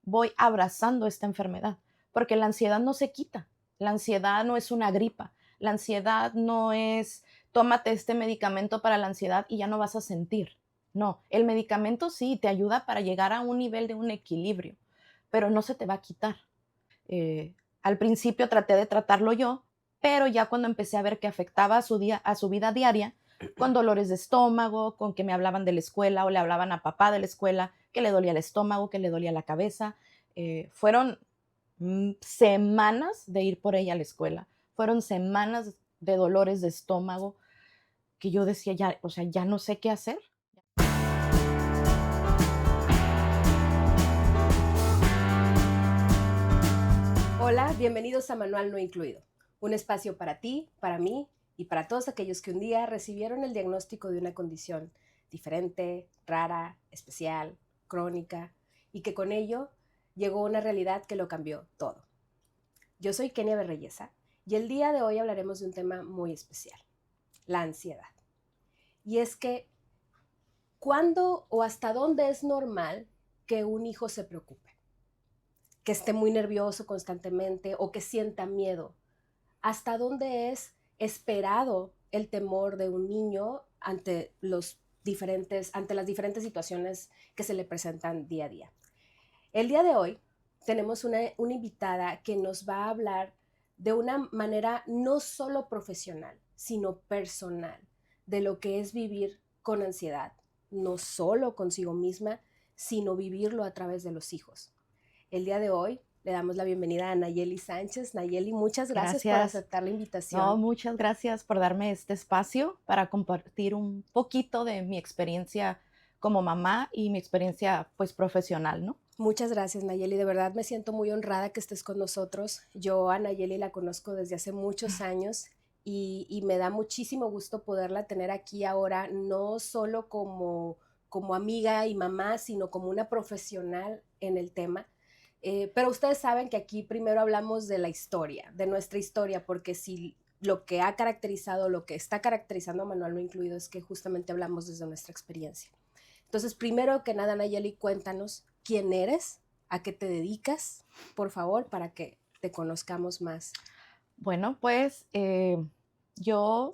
voy abrazando esta enfermedad, porque la ansiedad no se quita, la ansiedad no es una gripa, la ansiedad no es tómate este medicamento para la ansiedad y ya no vas a sentir. No, el medicamento sí te ayuda para llegar a un nivel de un equilibrio, pero no se te va a quitar. Al principio traté de tratarlo yo, pero ya cuando empecé a ver que afectaba a su vida diaria, con dolores de estómago, con que me hablaban de la escuela o le hablaban a papá de la escuela, que le dolía el estómago, que le dolía la cabeza, fueron semanas de ir por ella a la escuela, fueron semanas de dolores de estómago que yo decía, ya, o sea, ya no sé qué hacer. Hola, bienvenidos a Manual No Incluido, un espacio para ti, para mí y para todos aquellos que un día recibieron el diagnóstico de una condición diferente, rara, especial, crónica y que con ello llegó una realidad que lo cambió todo. Yo soy Kenia Berreyesa y el día de hoy hablaremos de un tema muy especial, la ansiedad. Y es que, ¿cuándo o hasta dónde es normal que un hijo se preocupe? Que esté muy nervioso constantemente o que sienta miedo. ¿Hasta dónde es esperado el temor de un niño ante ante las diferentes situaciones que se le presentan día a día? El día de hoy tenemos una invitada que nos va a hablar de una manera no solo profesional, sino personal, de lo que es vivir con ansiedad, no solo consigo misma, sino vivirlo a través de los hijos. El día de hoy le damos la bienvenida a Nayeli Sánchez. Nayeli, muchas gracias por Gracias. aceptar la No, invitación. muchas gracias por darme este espacio para compartir un poquito de mi experiencia como mamá y mi experiencia, pues, profesional, ¿no? Muchas gracias, Nayeli. De verdad me siento muy honrada que estés con nosotros. Yo a Nayeli la conozco desde hace muchos años y me da muchísimo gusto poderla tener aquí ahora, no solo como amiga y mamá, sino como una profesional en el tema. Pero ustedes saben que aquí primero hablamos de la historia, de nuestra historia, porque si lo que ha caracterizado, lo que está caracterizando a Manual No Incluido es que justamente hablamos desde nuestra experiencia. Entonces, primero que nada, Nayeli, cuéntanos quién eres, a qué te dedicas, por favor, para que te conozcamos más. Bueno, pues, yo,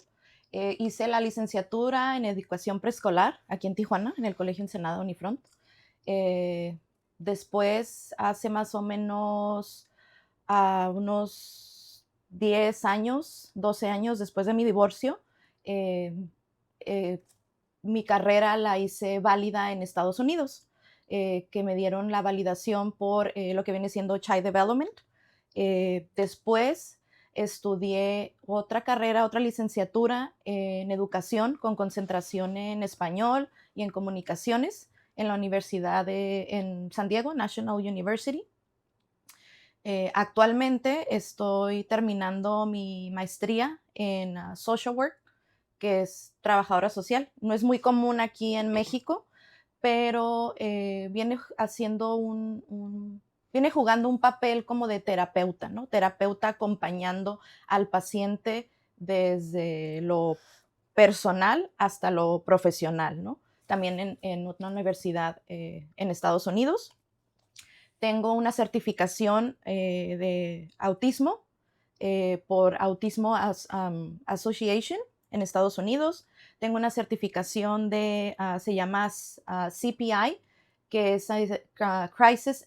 hice la licenciatura en educación preescolar aquí en Tijuana, en el Colegio Ensenada Unifront. Eh, Después, hace más o menos, unos 10 años, 12 años después de mi divorcio, eh, eh, mi carrera la hice válida en Estados Unidos, que me dieron la validación por lo que viene siendo Child Development. Después estudié otra carrera, otra licenciatura en educación con concentración en español y en comunicaciones en la Universidad en San Diego, National University. Actualmente estoy terminando mi maestría en social work, que es trabajadora social. No es muy común aquí en México, pero viene haciendo viene jugando un papel como de terapeuta, ¿no? Terapeuta acompañando al paciente desde lo personal hasta lo profesional, ¿no? También en una universidad en Estados Unidos. Tengo una certificación de autismo por Autismo Association en Estados Unidos. Tengo una certificación de, se llama CPI, que es Crisis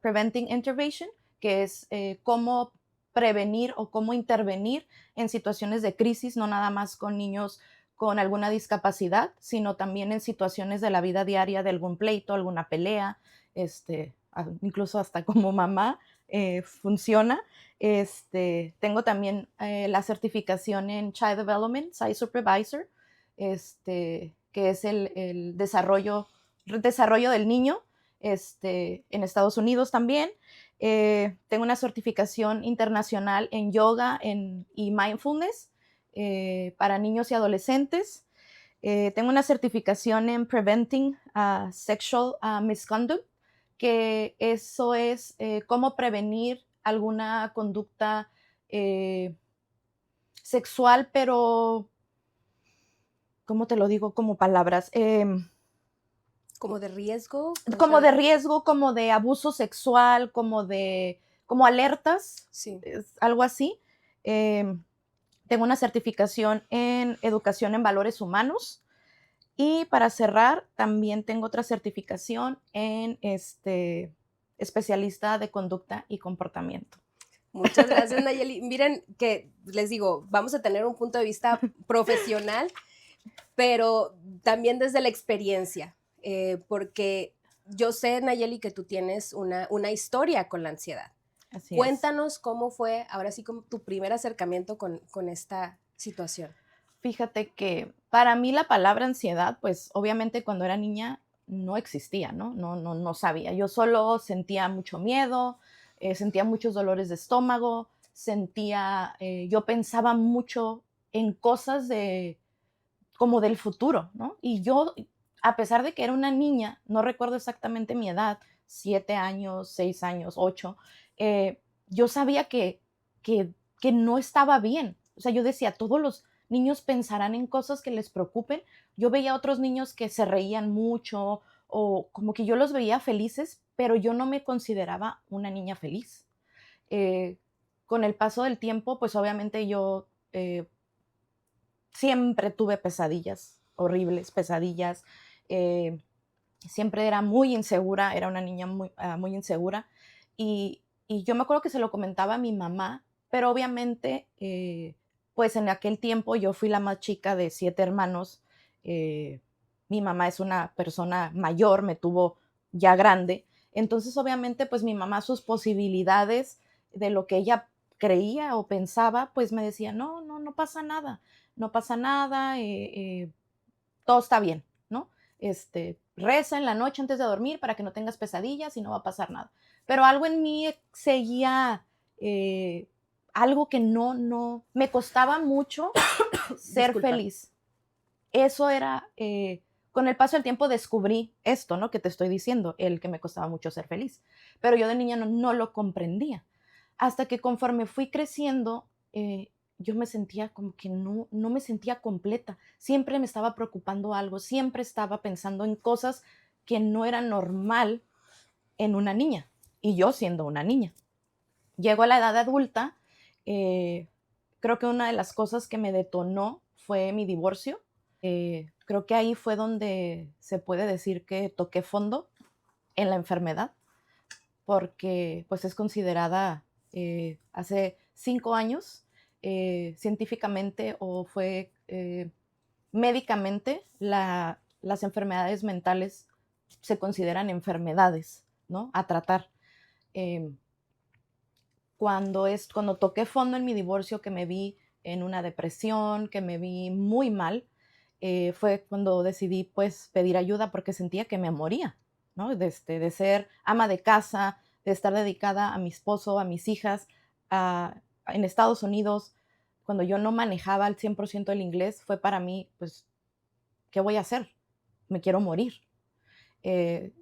Preventing Intervention, que es cómo prevenir o cómo intervenir en situaciones de crisis, no nada más con niños con alguna discapacidad, sino también en situaciones de la vida diaria, de algún pleito, alguna pelea, incluso hasta como mamá funciona. Tengo también la certificación en Child Development, Site Supervisor, que es el desarrollo del niño en Estados Unidos también. Tengo una certificación internacional en yoga y mindfulness para niños y adolescentes. Tengo una certificación en Preventing Sexual Misconduct, que eso es cómo prevenir alguna conducta eh, sexual, pero, ¿cómo te lo digo como palabras? ¿Como de riesgo? Como de riesgo, como de abuso sexual, como alertas, Sí. algo así. Tengo una certificación en educación en valores humanos. Y para cerrar, también tengo otra certificación en especialista de conducta y comportamiento. Muchas gracias, Nayeli. Miren que les digo, vamos a tener un punto de vista profesional, pero también desde la experiencia, porque yo sé, Nayeli, que tú tienes una historia con la ansiedad. Así es. Cuéntanos cómo fue, ahora sí, como tu primer acercamiento con esta situación. Fíjate que para mí la palabra ansiedad, pues obviamente cuando era niña no existía, ¿no? No sabía. Yo solo sentía mucho miedo, sentía muchos dolores de estómago, yo pensaba mucho en cosas como del futuro, ¿no? Y yo, a pesar de que era una niña, no recuerdo exactamente mi edad, 7 años, 6 años, 8, yo sabía que, que no estaba bien. O sea, yo decía, todos los niños pensarán en cosas que les preocupen. Yo veía a otros niños que se reían mucho o como que yo los veía felices, pero yo no me consideraba una niña feliz. Eh, con el paso del tiempo, pues obviamente yo siempre tuve pesadillas, horribles pesadillas. eh, Siempre era muy insegura, era una niña muy insegura. Y yo me acuerdo que se lo comentaba a mi mamá, pero obviamente, pues en aquel tiempo yo fui la más chica de 7 hermanos. Mi mamá es una persona mayor, me tuvo ya grande. Entonces, obviamente, pues mi mamá, sus posibilidades de lo que ella creía o pensaba, pues me decía, no pasa nada, no pasa nada, todo está bien, ¿no? Reza en la noche antes de dormir para que no tengas pesadillas y no va a pasar nada. Pero algo en mí seguía, eh, algo que me costaba mucho ser Disculpa. feliz. Eso era, con el paso del tiempo descubrí esto, ¿no? Que te estoy diciendo, el que me costaba mucho ser feliz. Pero yo de niña no lo comprendía. Hasta que conforme fui creciendo, yo me sentía como que no me sentía completa. Siempre me estaba preocupando algo, siempre estaba pensando en cosas que no eran normal en una niña. Y yo siendo una niña. Llego a la edad adulta, creo que una de las cosas que me detonó fue mi divorcio. Creo que ahí fue donde se puede decir que toqué fondo en la enfermedad, porque pues es considerada hace 5 años científicamente o fue médicamente las enfermedades mentales se consideran enfermedades, ¿no? A tratar. Eh, cuando toqué fondo en mi divorcio, que me vi en una depresión, que me vi muy mal, fue cuando decidí pues pedir ayuda porque sentía que me moría, ¿no? De ser ama de casa, de estar dedicada a mi esposo, a mis hijas, en Estados Unidos, cuando yo no manejaba al 100% el inglés, fue para mí, pues, ¿qué voy a hacer? Me quiero morir. Eh,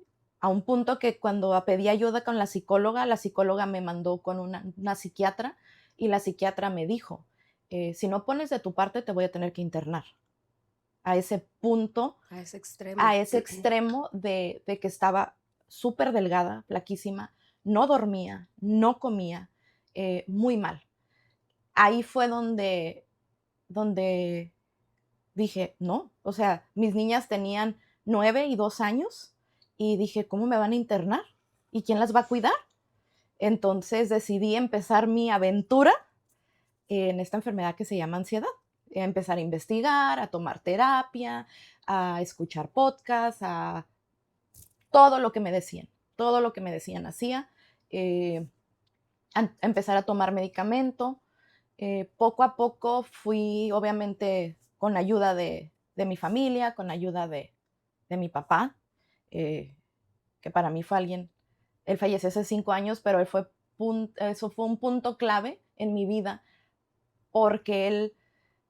a un punto que cuando pedí ayuda con la psicóloga me mandó con una psiquiatra y la psiquiatra me dijo, si no pones de tu parte te voy a tener que internar. A ese punto, A ese extremo. a ese extremo de que estaba súper delgada, flaquísima, no dormía, no comía, muy mal. Ahí fue donde dije, no, o sea, mis niñas tenían 9 y 2 años y dije, ¿cómo me van a internar? ¿Y quién las va a cuidar? Entonces decidí empezar mi aventura en esta enfermedad que se llama ansiedad. Empezar a investigar, a tomar terapia, a escuchar podcasts, a todo lo que me decían, todo lo que me decían hacía, eh, a empezar a tomar medicamento. Poco a poco fui, obviamente, con ayuda de mi familia, con ayuda de mi papá, eh, que para mí fue él falleció hace 5 años, pero eso fue un punto clave en mi vida porque él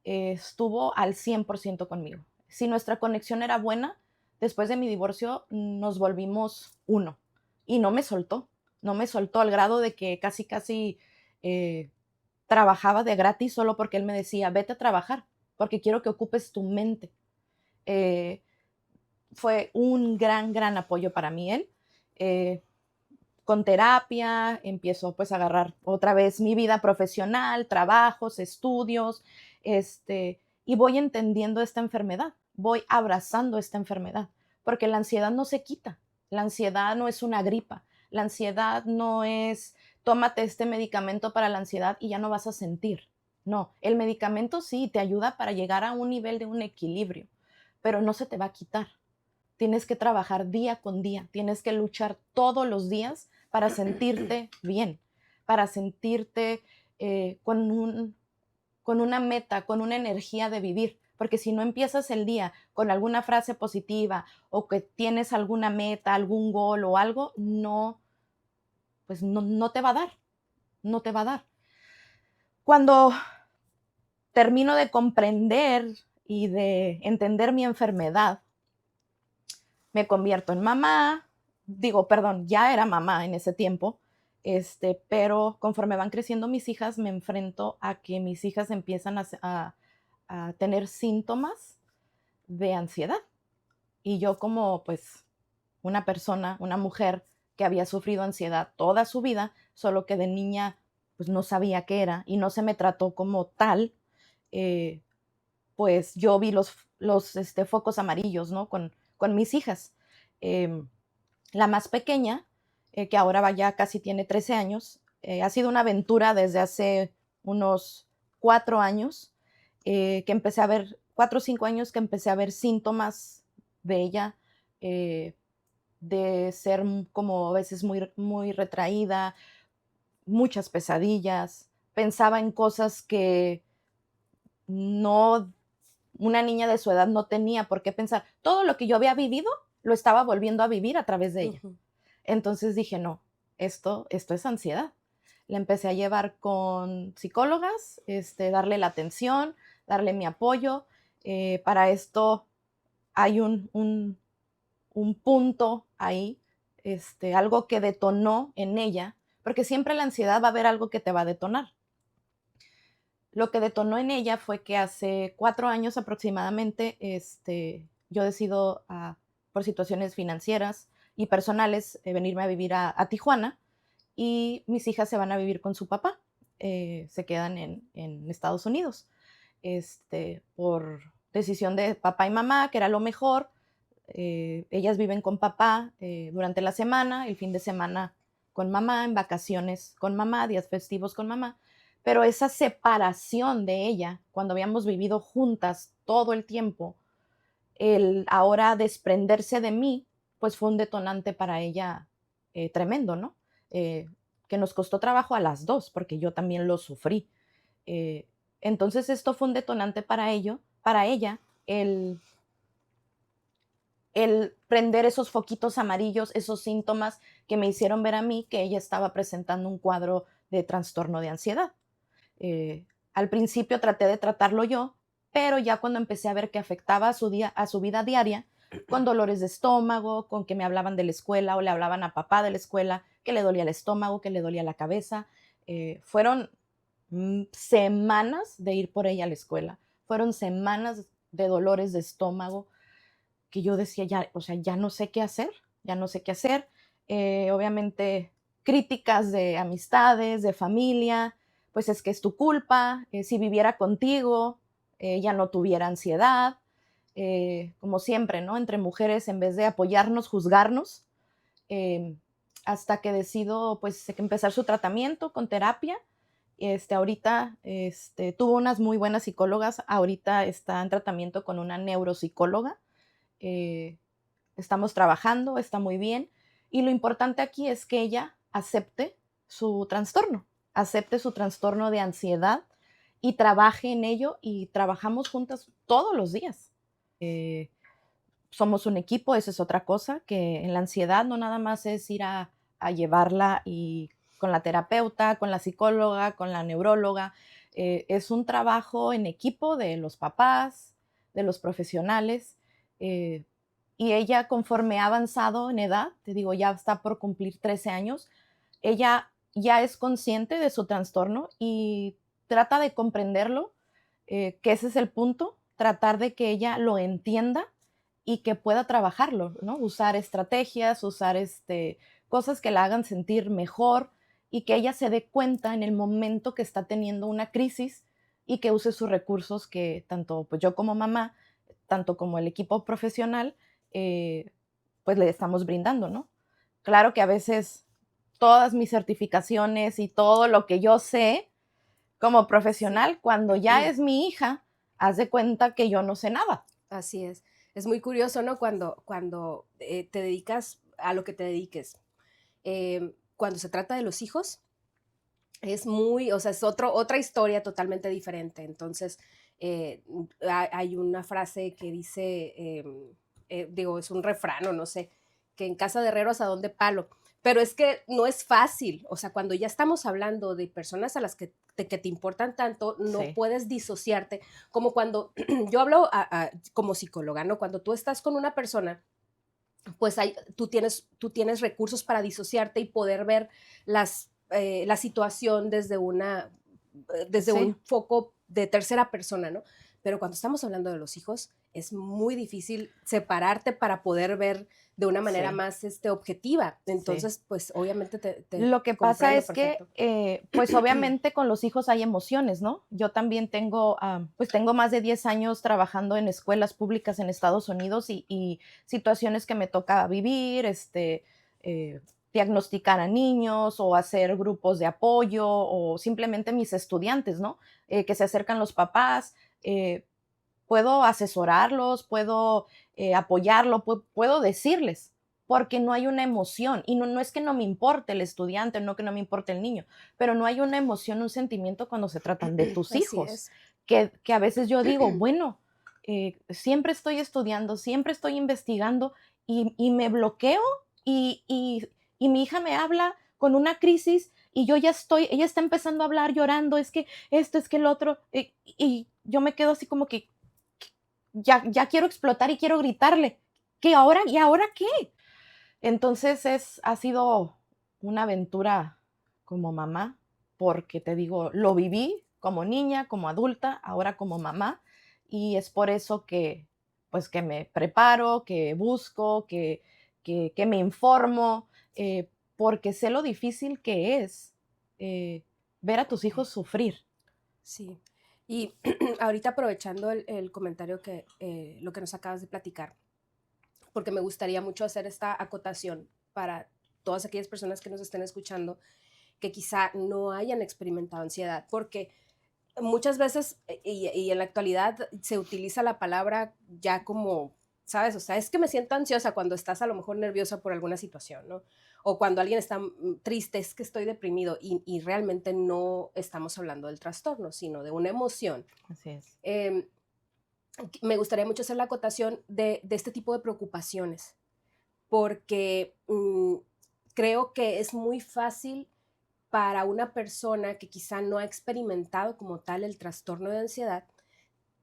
estuvo al 100% conmigo. Si nuestra conexión era buena, después de mi divorcio nos volvimos uno y no me soltó al grado de que casi eh, trabajaba de gratis solo porque él me decía, vete a trabajar, porque quiero que ocupes tu mente. Eh, fue un gran apoyo para mí él. Con terapia empiezo pues a agarrar otra vez mi vida profesional, trabajos, estudios, y voy entendiendo esta enfermedad, voy abrazando esta enfermedad, porque la ansiedad no se quita, la ansiedad no es una gripa, la ansiedad no es tómate este medicamento para la ansiedad y ya no vas a sentir. No, el medicamento sí te ayuda para llegar a un nivel de un equilibrio, pero no se te va a quitar. Tienes que trabajar día con día, tienes que luchar todos los días para sentirte bien, para sentirte con una meta, con una energía de vivir. Porque si no empiezas el día con alguna frase positiva o que tienes alguna meta, algún gol o algo, no, pues no te va a dar, no te va a dar. Cuando termino de comprender y de entender mi enfermedad, me convierto en mamá, digo, perdón, ya era mamá en ese tiempo, pero conforme van creciendo mis hijas, me enfrento a que mis hijas empiezan a tener síntomas de ansiedad. Y yo como pues una persona, una mujer que había sufrido ansiedad toda su vida, solo que de niña pues no sabía qué era y no se me trató como tal, eh, pues yo vi los focos amarillos, ¿no? Con mis hijas. Eh, la más pequeña, que ahora ya casi tiene 13 años, ha sido una aventura desde hace unos 4 años, que empecé a ver, 4 o 5 años que empecé a ver síntomas de ella, de ser como a veces muy retraída, muchas pesadillas, pensaba en cosas que no, una niña de su edad no tenía por qué pensar. Todo lo que yo había vivido lo estaba volviendo a vivir a través de ella. Entonces dije, no, esto es ansiedad. La empecé a llevar con psicólogas, darle la atención, darle mi apoyo. Para esto hay un punto ahí, algo que detonó en ella, porque siempre la ansiedad va a haber algo que te va a detonar. Lo que detonó en ella fue que hace 4 años aproximadamente, yo decido, por situaciones financieras y personales, venirme a vivir a Tijuana, y mis hijas se van a vivir con su papá, se quedan en Estados Unidos, por decisión de papá y mamá, que era lo mejor. Ellas viven con papá durante la semana, el fin de semana con mamá, en vacaciones con mamá, días festivos con mamá, pero esa separación de ella, cuando habíamos vivido juntas todo el tiempo, el ahora desprenderse de mí, pues fue un detonante para ella tremendo, ¿no? Eh, que nos costó trabajo a las dos, porque yo también lo sufrí. Eh, entonces esto fue un detonante para ella, el prender esos foquitos amarillos, esos síntomas que me hicieron ver a mí que ella estaba presentando un cuadro de trastorno de ansiedad. Al principio traté de tratarlo yo, pero ya cuando empecé a ver que afectaba a su vida diaria, con dolores de estómago, con que me hablaban de la escuela o le hablaban a papá de la escuela, que le dolía el estómago, que le dolía la cabeza, fueron semanas de ir por ella a la escuela, fueron semanas de dolores de estómago, que yo decía, ya, o sea, ya no sé qué hacer, ya no sé qué hacer. Obviamente, críticas de amistades, de familia, pues es que es tu culpa, si viviera contigo, ya no tuviera ansiedad, como siempre, ¿no? Entre mujeres, en vez de apoyarnos, juzgarnos, eh, hasta que decido, pues, empezar su tratamiento con terapia. Ahorita tuvo unas muy buenas psicólogas, ahorita está en tratamiento con una neuropsicóloga. eh, Estamos trabajando, está muy bien. Y lo importante aquí es que ella acepte su trastorno de ansiedad y trabaje en ello, y trabajamos juntas todos los días. Somos un equipo, esa es otra cosa, que en la ansiedad no nada más es ir a llevarla y con la terapeuta, con la psicóloga, con la neuróloga. Es un trabajo en equipo de los papás, de los profesionales. eh, y ella, conforme ha avanzado en edad, te digo, ya está por cumplir 13 años, ella ya es consciente de su trastorno y trata de comprenderlo, que ese es el punto, tratar de que ella lo entienda, y que pueda trabajarlo, ¿no? Usar estrategias, usar cosas que la hagan sentir mejor y que ella se dé cuenta en el momento que está teniendo una crisis y que use sus recursos que tanto pues yo como mamá, tanto como el equipo profesional, pues le estamos brindando, ¿no? Claro que a veces todas mis certificaciones y todo lo que yo sé como Sí. profesional, cuando ya es mi hija, haz de cuenta que yo no sé nada. Así es. Es muy curioso, ¿no? Cuando te dedicas a lo que te dediques. Cuando se trata de los hijos, es muy, o sea, es otra historia totalmente diferente. Entonces, hay una frase que dice, digo, es un refrán o no sé, que en casa de herreros a dónde palo. Pero es que no es fácil, o sea, cuando ya estamos hablando de personas a las que te importan tanto, no Sí, puedes disociarte, como cuando yo hablo como psicóloga, ¿no? Cuando tú estás con una persona, pues tú tienes recursos para disociarte y poder ver la situación desde sí, un foco de tercera persona, ¿no? Pero cuando estamos hablando de los hijos, es muy difícil separarte para poder ver de una manera sí, más objetiva. sí. Entonces, pues obviamente Lo que te pasa comprendo es que, perfecto. pues obviamente con los hijos hay emociones, ¿no? Yo también tengo, pues tengo más de 10 años trabajando en escuelas públicas en Estados Unidos y situaciones que me toca vivir, eh, diagnosticar a niños o hacer grupos de apoyo o simplemente mis estudiantes, ¿no? Que se acercan los papás. Puedo asesorarlos, puedo apoyarlo, puedo decirles, porque no hay una emoción. Y no es que no me importe el estudiante, no que no me importe el niño, pero no hay una emoción, un sentimiento cuando se tratan de tus Así hijos, es. que a veces yo digo, bueno, siempre estoy estudiando, siempre estoy investigando y me bloqueo y mi hija me habla con una crisis y yo ya estoy, ella está empezando a hablar llorando, es que esto, es que el otro, y yo me quedo así como que, ya quiero explotar y quiero gritarle. ¿Qué ahora? ¿Y ahora qué? Entonces ha sido una aventura como mamá, porque te digo, lo viví como niña, como adulta, ahora como mamá, y es por eso que, pues, que me preparo, que busco, que me informo, porque sé lo difícil que es ver a tus hijos sufrir. Sí. Y ahorita aprovechando el comentario lo que nos acabas de platicar, porque me gustaría mucho hacer esta acotación para todas aquellas personas que nos estén escuchando que quizá no hayan experimentado ansiedad, porque muchas veces y en la actualidad se utiliza la palabra ya como, ¿sabes? O sea, es que me siento ansiosa cuando estás a lo mejor nerviosa por alguna situación, ¿no? O cuando alguien está triste, es que estoy deprimido y realmente no estamos hablando del trastorno, sino de una emoción. Así es. Eh, Me gustaría mucho hacer la acotación de este tipo de preocupaciones, porque creo que es muy fácil para una persona que quizá no ha experimentado como tal el trastorno de ansiedad,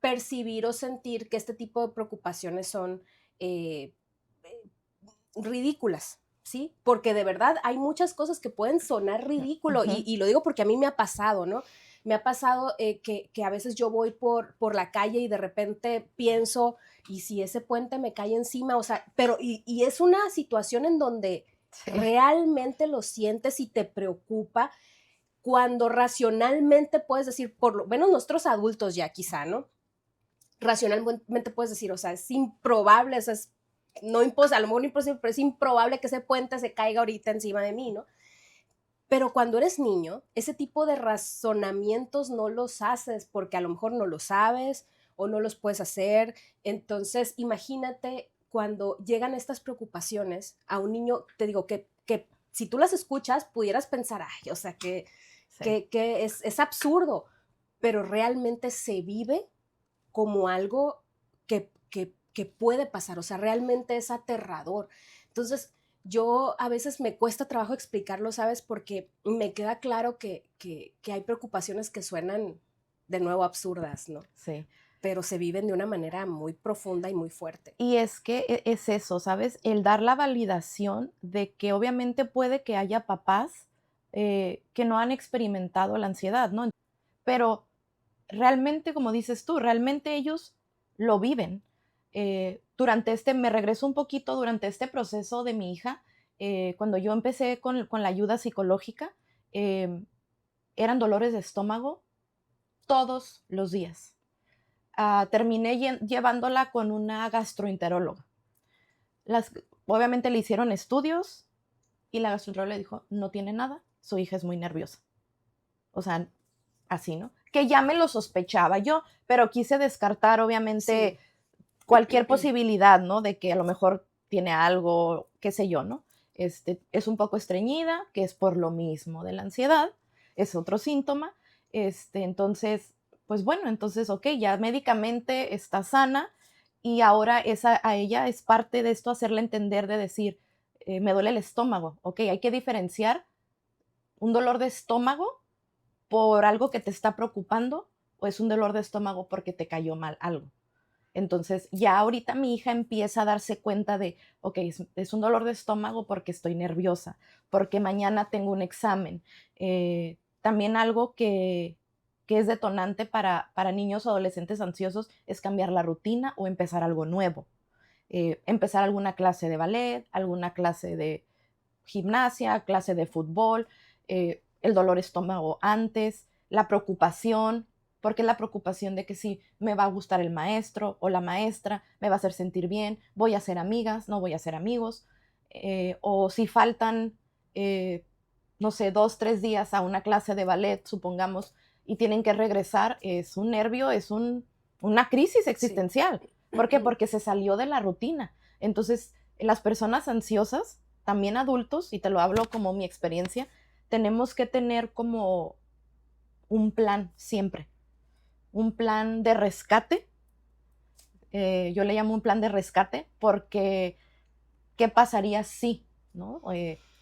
percibir o sentir que este tipo de preocupaciones son eh, eh, ridículas, ¿sí? Porque de verdad hay muchas cosas que pueden sonar ridículo Ujú. y lo digo porque a mí me ha pasado, ¿no? Me ha pasado que a veces yo voy por la calle y de repente pienso, ¿y si ese puente me cae encima? O sea, pero y es una situación en donde Sí, realmente lo sientes y te preocupa cuando racionalmente puedes decir, por lo menos nosotros adultos ya quizá, ¿no? Racionalmente puedes decir, o sea, es improbable, o sea, es no imposible, a lo mejor no imposible, pero es improbable que ese puente se caiga ahorita encima de mí, ¿no? Pero cuando eres niño, ese tipo de razonamientos no los haces porque a lo mejor no lo sabes o no los puedes hacer. Entonces, imagínate cuando llegan estas preocupaciones a un niño, te digo que si tú las escuchas, pudieras pensar, ay, o sea, sí. que es absurdo, pero realmente se vive como algo que puede pasar, o sea, realmente es aterrador. Entonces, yo a veces me cuesta trabajo explicarlo, ¿sabes? Porque me queda claro que hay preocupaciones que suenan de nuevo absurdas, ¿no? Sí. Pero se viven de una manera muy profunda y muy fuerte. Y es que es eso, ¿sabes? El dar la validación de que obviamente puede que haya papás que no han experimentado la ansiedad, ¿no? Pero realmente, como dices tú, realmente ellos lo viven. me regreso un poquito durante este proceso de mi hija, cuando yo empecé con la ayuda psicológica, em, eran dolores de estómago todos los días. Terminé llevándola con una gastroenteróloga. Las, obviamente le hicieron estudios y la gastroenteróloga le dijo, no tiene nada, su hija es muy nerviosa. O sea, así, ¿no? Que ya me lo sospechaba yo, pero quise descartar, obviamente, cualquier posibilidad, ¿no? De que a lo mejor tiene algo, qué sé yo, ¿no? Es un poco estreñida, que es por lo mismo de la ansiedad, es otro síntoma. Entonces, pues bueno, entonces, ok, ya médicamente está sana y ahora a ella es parte de esto hacerle entender de decir, me duele el estómago, ok, hay que diferenciar un dolor de estómago por algo que te está preocupando o es un dolor de estómago porque te cayó mal algo. Entonces, ya ahorita mi hija empieza a darse cuenta de, ok, es un dolor de estómago porque estoy nerviosa, porque mañana tengo un examen. También algo que es detonante para niños o adolescentes ansiosos es cambiar la rutina o empezar algo nuevo. Empezar alguna clase de ballet, alguna clase de gimnasia, clase de fútbol, el dolor de estómago antes, la preocupación, porque la preocupación de que si me va a gustar el maestro o la maestra, me va a hacer sentir bien, voy a ser amigas, no voy a ser amigos, o si faltan, eh, no sé, 2, 3 días a una clase de ballet, supongamos, y tienen que regresar, es un nervio, una crisis Sí. existencial. ¿Por qué? Porque se salió de la rutina. Entonces, las personas ansiosas, también adultos, y te lo hablo como mi experiencia, tenemos que tener como un plan siempre, un plan de rescate. Yo le llamo un plan de rescate porque ¿qué pasaría si, no?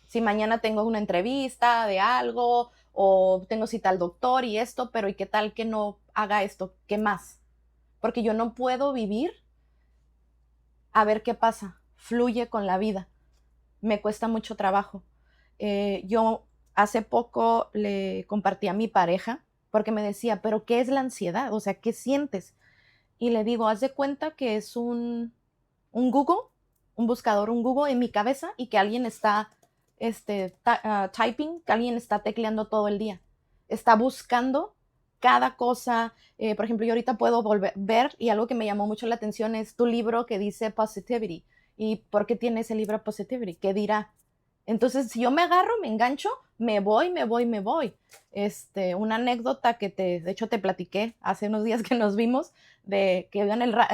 Si mañana tengo una entrevista de algo o tengo cita al doctor y esto, pero ¿y qué tal que no haga esto? ¿Qué más? Porque yo no puedo vivir a ver qué pasa, fluye con la vida. Me cuesta mucho trabajo. Yo hace poco le compartí a mi pareja porque me decía, pero ¿qué es la ansiedad? O sea, ¿qué sientes? Y le digo, haz de cuenta que es un Google, un buscador, un Google en mi cabeza y que alguien está typing, que alguien está tecleando todo el día. Está buscando cada cosa. Por ejemplo, yo ahorita puedo ver y algo que me llamó mucho la atención es tu libro que dice Positivity. ¿Y por qué tiene ese libro Positivity? ¿Qué dirá? Entonces, si yo me agarro, me engancho, me voy. Una anécdota de hecho, te platiqué hace unos días que nos vimos, de que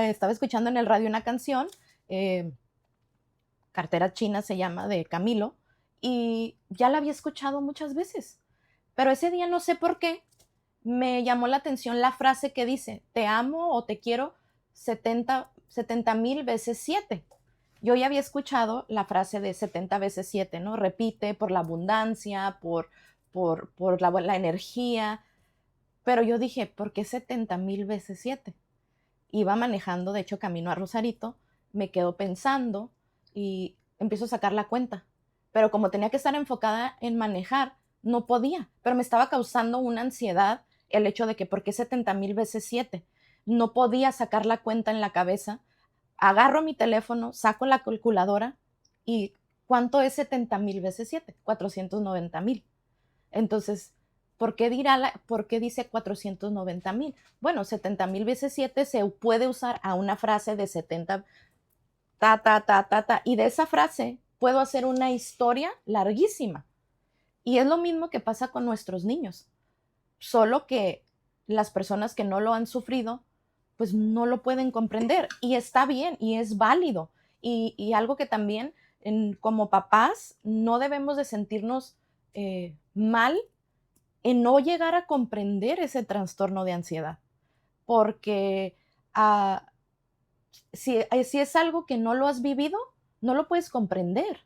estaba escuchando en el radio una canción, eh, Cartera China se llama, de Camilo, y ya la había escuchado muchas veces, pero ese día no sé por qué, me llamó la atención la frase que dice, te amo o te quiero 70,000 veces 7. Yo ya había escuchado la frase de 70 veces 7, ¿no? Repite por la abundancia, por la energía, pero yo dije, ¿por qué 70,000 veces 7? Iba manejando, de hecho, camino a Rosarito, me quedo pensando y empiezo a sacar la cuenta. Pero como tenía que estar enfocada en manejar, no podía, pero me estaba causando una ansiedad el hecho de que, ¿por qué 70,000 veces 7? No podía sacar la cuenta en la cabeza. Agarro mi teléfono, saco la calculadora y ¿cuánto es 70,000 veces 7? 490,000. Entonces, ¿por qué dice 490,000? Bueno, 70,000 veces 7 se puede usar a una frase de 70, ta, y de esa frase puedo hacer una historia larguísima. Y es lo mismo que pasa con nuestros niños, solo que las personas que no lo han sufrido, pues no lo pueden comprender. Y está bien, y es válido. Y algo que también, como papás, no debemos de sentirnos mal en no llegar a comprender ese trastorno de ansiedad, porque uh, si es algo que no lo has vivido, no lo puedes comprender.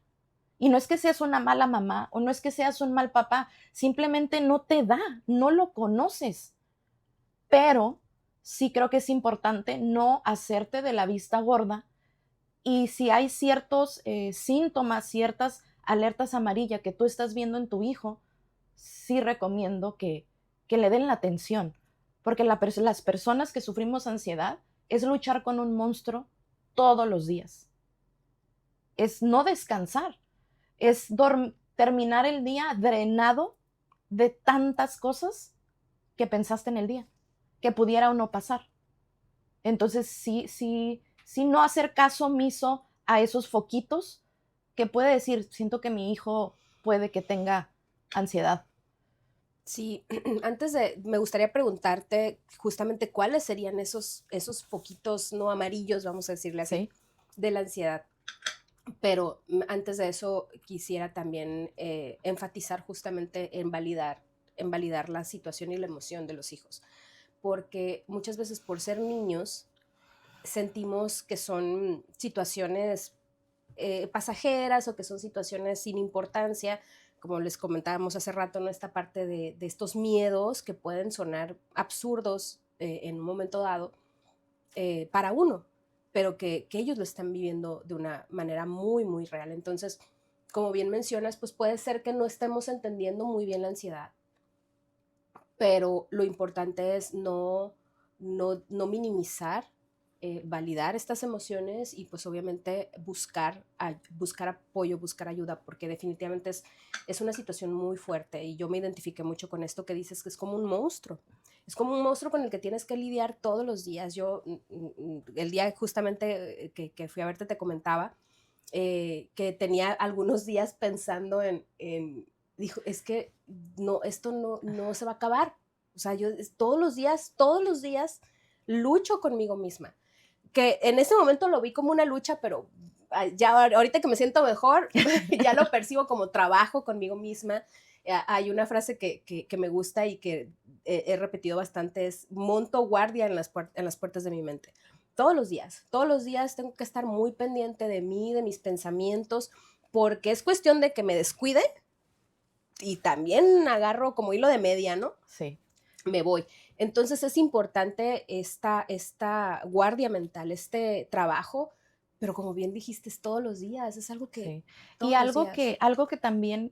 Y no es que seas una mala mamá o no es que seas un mal papá, simplemente no te da, no lo conoces. Pero sí creo que es importante no hacerte de la vista gorda y si hay ciertos síntomas, ciertas alertas amarillas que tú estás viendo en tu hijo, sí recomiendo que le den la atención, porque las personas que sufrimos ansiedad es luchar con un monstruo todos los días. Es no descansar, es terminar el día drenado de tantas cosas que pensaste en el día, que pudiera o no pasar. Entonces, sí, no hacer caso omiso a esos foquitos que puede decir, siento que mi hijo puede que tenga ansiedad. Sí, me gustaría preguntarte justamente cuáles serían esos foquitos no amarillos, vamos a decirle así, ¿Sí? de la ansiedad. Pero antes de eso quisiera también enfatizar justamente en validar la situación y la emoción de los hijos, porque muchas veces por ser niños sentimos que son situaciones pasajeras o que son situaciones sin importancia, como les comentábamos hace rato, ¿no? Esta parte de estos miedos que pueden sonar absurdos en un momento dado para uno, pero que ellos lo están viviendo de una manera muy, muy real. Entonces, como bien mencionas, pues puede ser que no estemos entendiendo muy bien la ansiedad, pero lo importante es no minimizar, validar estas emociones y pues obviamente buscar apoyo, buscar ayuda, porque definitivamente es una situación muy fuerte y yo me identifiqué mucho con esto que dices, que es como un monstruo. Es como un monstruo con el que tienes que lidiar todos los días. Yo, el día justamente que fui a verte, te comentaba que tenía algunos días pensando dijo, es que no, esto no se va a acabar. O sea, yo todos los días lucho conmigo misma. Que en ese momento lo vi como una lucha, pero ya ahorita que me siento mejor, ya lo percibo como trabajo conmigo misma. Hay una frase que me gusta y que he repetido bastante, es monto guardia en las puertas de mi mente. Todos los días tengo que estar muy pendiente de mí, de mis pensamientos, porque es cuestión de que me descuide y también agarro como hilo de media, ¿no? Sí. Me voy. Entonces es importante esta guardia mental, este trabajo, pero como bien dijiste, es todos los días, es algo que Sí. Y todos los días. algo que también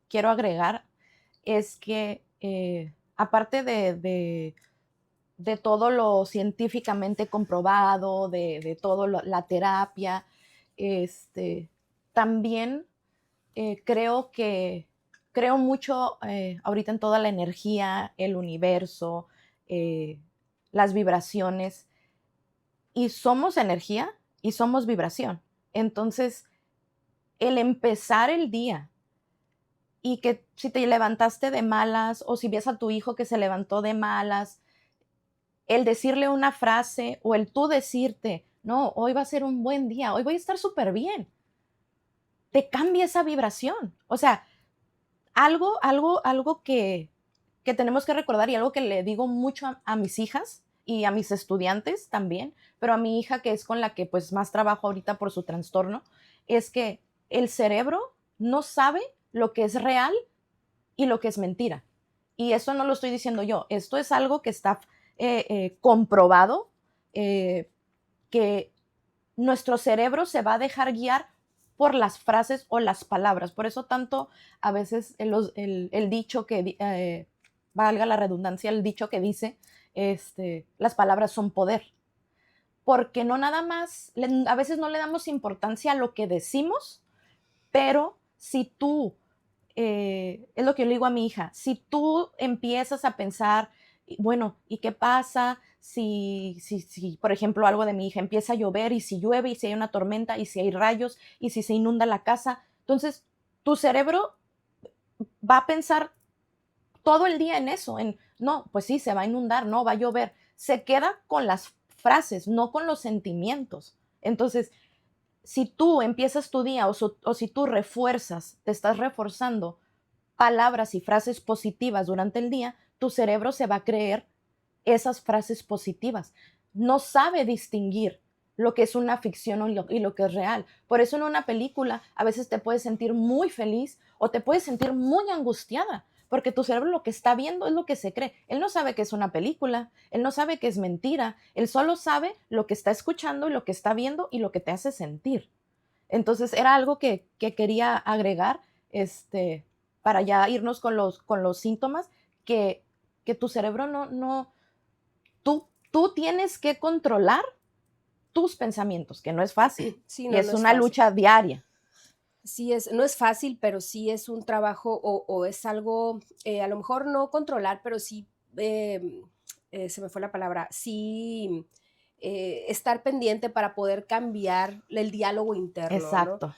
quiero agregar es que aparte de todo lo científicamente comprobado, de todo la terapia, también creo mucho ahorita en toda la energía, el universo, eh, las vibraciones, y somos energía y somos vibración. Entonces, el empezar el día y que si te levantaste de malas o si ves a tu hijo que se levantó de malas, el decirle una frase o el tú decirte, no, hoy va a ser un buen día, hoy voy a estar súper bien, te cambia esa vibración. O sea, algo que tenemos que recordar y algo que le digo mucho a mis hijas y a mis estudiantes también, pero a mi hija que es con la que pues más trabajo ahorita por su trastorno, es que el cerebro no sabe lo que es real y lo que es mentira. Y eso no lo estoy diciendo yo, esto es algo que está comprobado, que nuestro cerebro se va a dejar guiar por las frases o las palabras. Por eso tanto a veces el dicho que, valga la redundancia, el dicho que dice, las palabras son poder. Porque no nada más, a veces no le damos importancia a lo que decimos, pero si tú, es lo que yo le digo a mi hija, si tú empiezas a pensar, bueno, ¿y qué pasa si, por ejemplo, algo de mi hija empieza a llover y si llueve y si hay una tormenta y si hay rayos y si se inunda la casa? Entonces, tu cerebro va a pensar todo el día en eso, en, no, pues sí, se va a inundar, no, va a llover. Se queda con las frases, no con los sentimientos. Entonces, si tú empiezas tu día o si tú refuerzas, te estás reforzando palabras y frases positivas durante el día, tu cerebro se va a creer esas frases positivas. No sabe distinguir lo que es una ficción y lo que es real. Por eso en una película a veces te puedes sentir muy feliz o te puedes sentir muy angustiada, porque tu cerebro lo que está viendo es lo que se cree. Él no sabe que es una película, él no sabe que es mentira, él solo sabe lo que está escuchando y lo que está viendo y lo que te hace sentir. Entonces era algo que quería agregar, para ya irnos con los síntomas, que tu cerebro tú tienes que controlar tus pensamientos, que no es fácil. Sí, Y no, es no es una fácil. lucha diaria. Sí no es fácil, pero sí es un trabajo o es algo, a lo mejor no controlar, pero sí, se me fue la palabra, sí estar pendiente para poder cambiar el diálogo interno, ¿no? Exacto.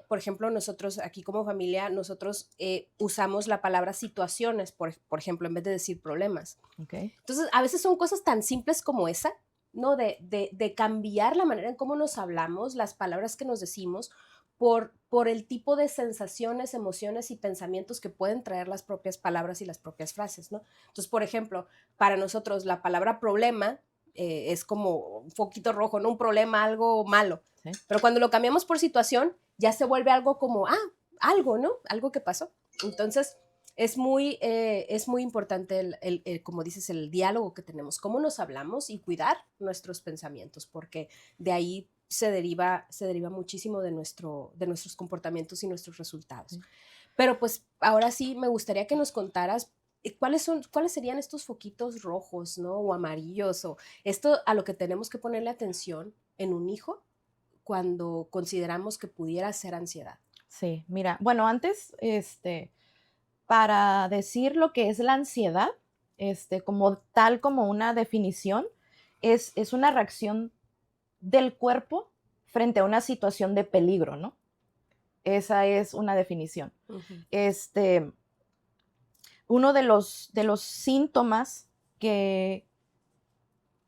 Por ejemplo, nosotros aquí como familia, nosotros usamos la palabra situaciones, por ejemplo, en vez de decir problemas. Okay. Entonces, a veces son cosas tan simples como esa, ¿no? De cambiar la manera en cómo nos hablamos, las palabras que nos decimos, por el tipo de sensaciones, emociones y pensamientos que pueden traer las propias palabras y las propias frases, ¿no? Entonces, por ejemplo, para nosotros la palabra problema es como un foquito rojo, ¿no? Un problema, algo malo. Sí. Pero cuando lo cambiamos por situación, ya se vuelve algo como, algo, ¿no? Algo que pasó. Entonces, es muy importante, como dices, el diálogo que tenemos, cómo nos hablamos y cuidar nuestros pensamientos, porque de ahí se deriva muchísimo de nuestros comportamientos y nuestros resultados. Sí. Pero pues ahora sí me gustaría que nos contaras cuáles serían estos foquitos rojos, ¿no? O amarillos, o esto a lo que tenemos que ponerle atención en un hijo cuando consideramos que pudiera ser ansiedad. Sí, mira, bueno, antes, para decir lo que es la ansiedad, como tal, como una definición, es una reacción del cuerpo frente a una situación de peligro, ¿no? Esa es una definición. Uh-huh. Uno de los síntomas de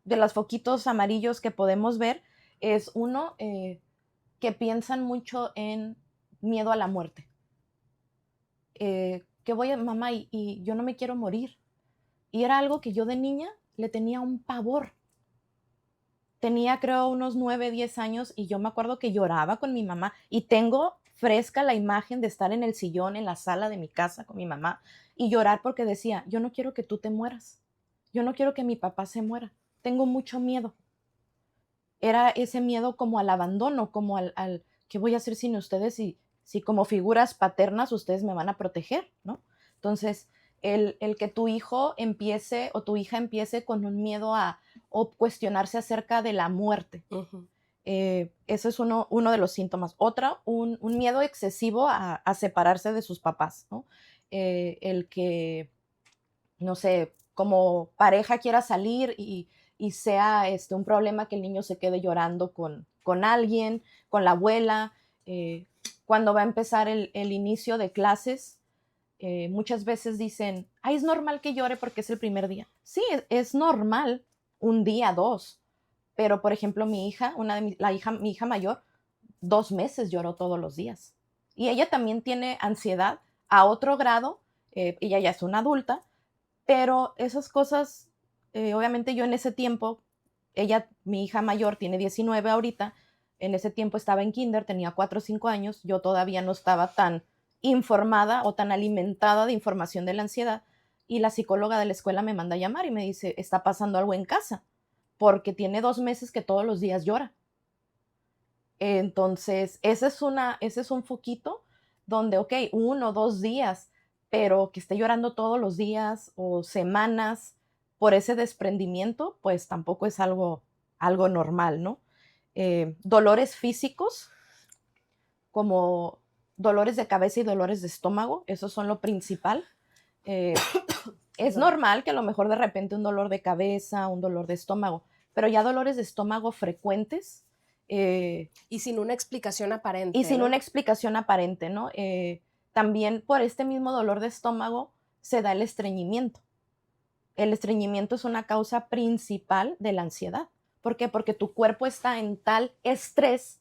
los foquitos amarillos que podemos ver es uno que piensan mucho en miedo a la muerte. Que voy a mamá y yo no me quiero morir. Y era algo que yo de niña le tenía un pavor. Tenía creo unos 9, 10 años y yo me acuerdo que lloraba con mi mamá y tengo fresca la imagen de estar en el sillón en la sala de mi casa con mi mamá y llorar porque decía, yo no quiero que tú te mueras, yo no quiero que mi papá se muera, tengo mucho miedo. Era ese miedo como al abandono, como al ¿qué voy a hacer sin ustedes si como figuras paternas ustedes me van a proteger, ¿no? Entonces, el que tu hijo empiece o tu hija empiece con un miedo o cuestionarse acerca de la muerte. Uh-huh. Ese es uno de los síntomas. Otra, un miedo excesivo a separarse de sus papás, ¿no? El que, no sé, como pareja quiera salir y sea un problema que el niño se quede llorando con alguien, con la abuela. Cuando va a empezar el inicio de clases, muchas veces dicen, ay, es normal que llore porque es el primer día. Sí, es normal un día, dos, pero por ejemplo mi hija, mi hija mayor, 2 meses lloró todos los días. Y ella también tiene ansiedad a otro grado, ella ya es una adulta, pero esas cosas, obviamente yo en ese tiempo, mi hija mayor tiene 19 ahorita, en ese tiempo estaba en kinder, tenía 4 o 5 años, yo todavía no estaba tan informada o tan alimentada de información de la ansiedad y la psicóloga de la escuela me manda a llamar y me dice, está pasando algo en casa, porque tiene 2 meses que todos los días llora. Entonces, ese es un foquito donde, ok, 1 o 2 días, pero que esté llorando todos los días o semanas por ese desprendimiento, pues tampoco es algo normal, ¿no? Dolores físicos, como dolores de cabeza y dolores de estómago, esos son lo principal. Es normal que a lo mejor de repente un dolor de cabeza, un dolor de estómago, pero ya dolores de estómago frecuentes. Y sin una explicación aparente. Y sin ¿no? una explicación aparente, ¿no? También por este mismo dolor de estómago se da el estreñimiento. El estreñimiento es una causa principal de la ansiedad. ¿Por qué? Porque tu cuerpo está en tal estrés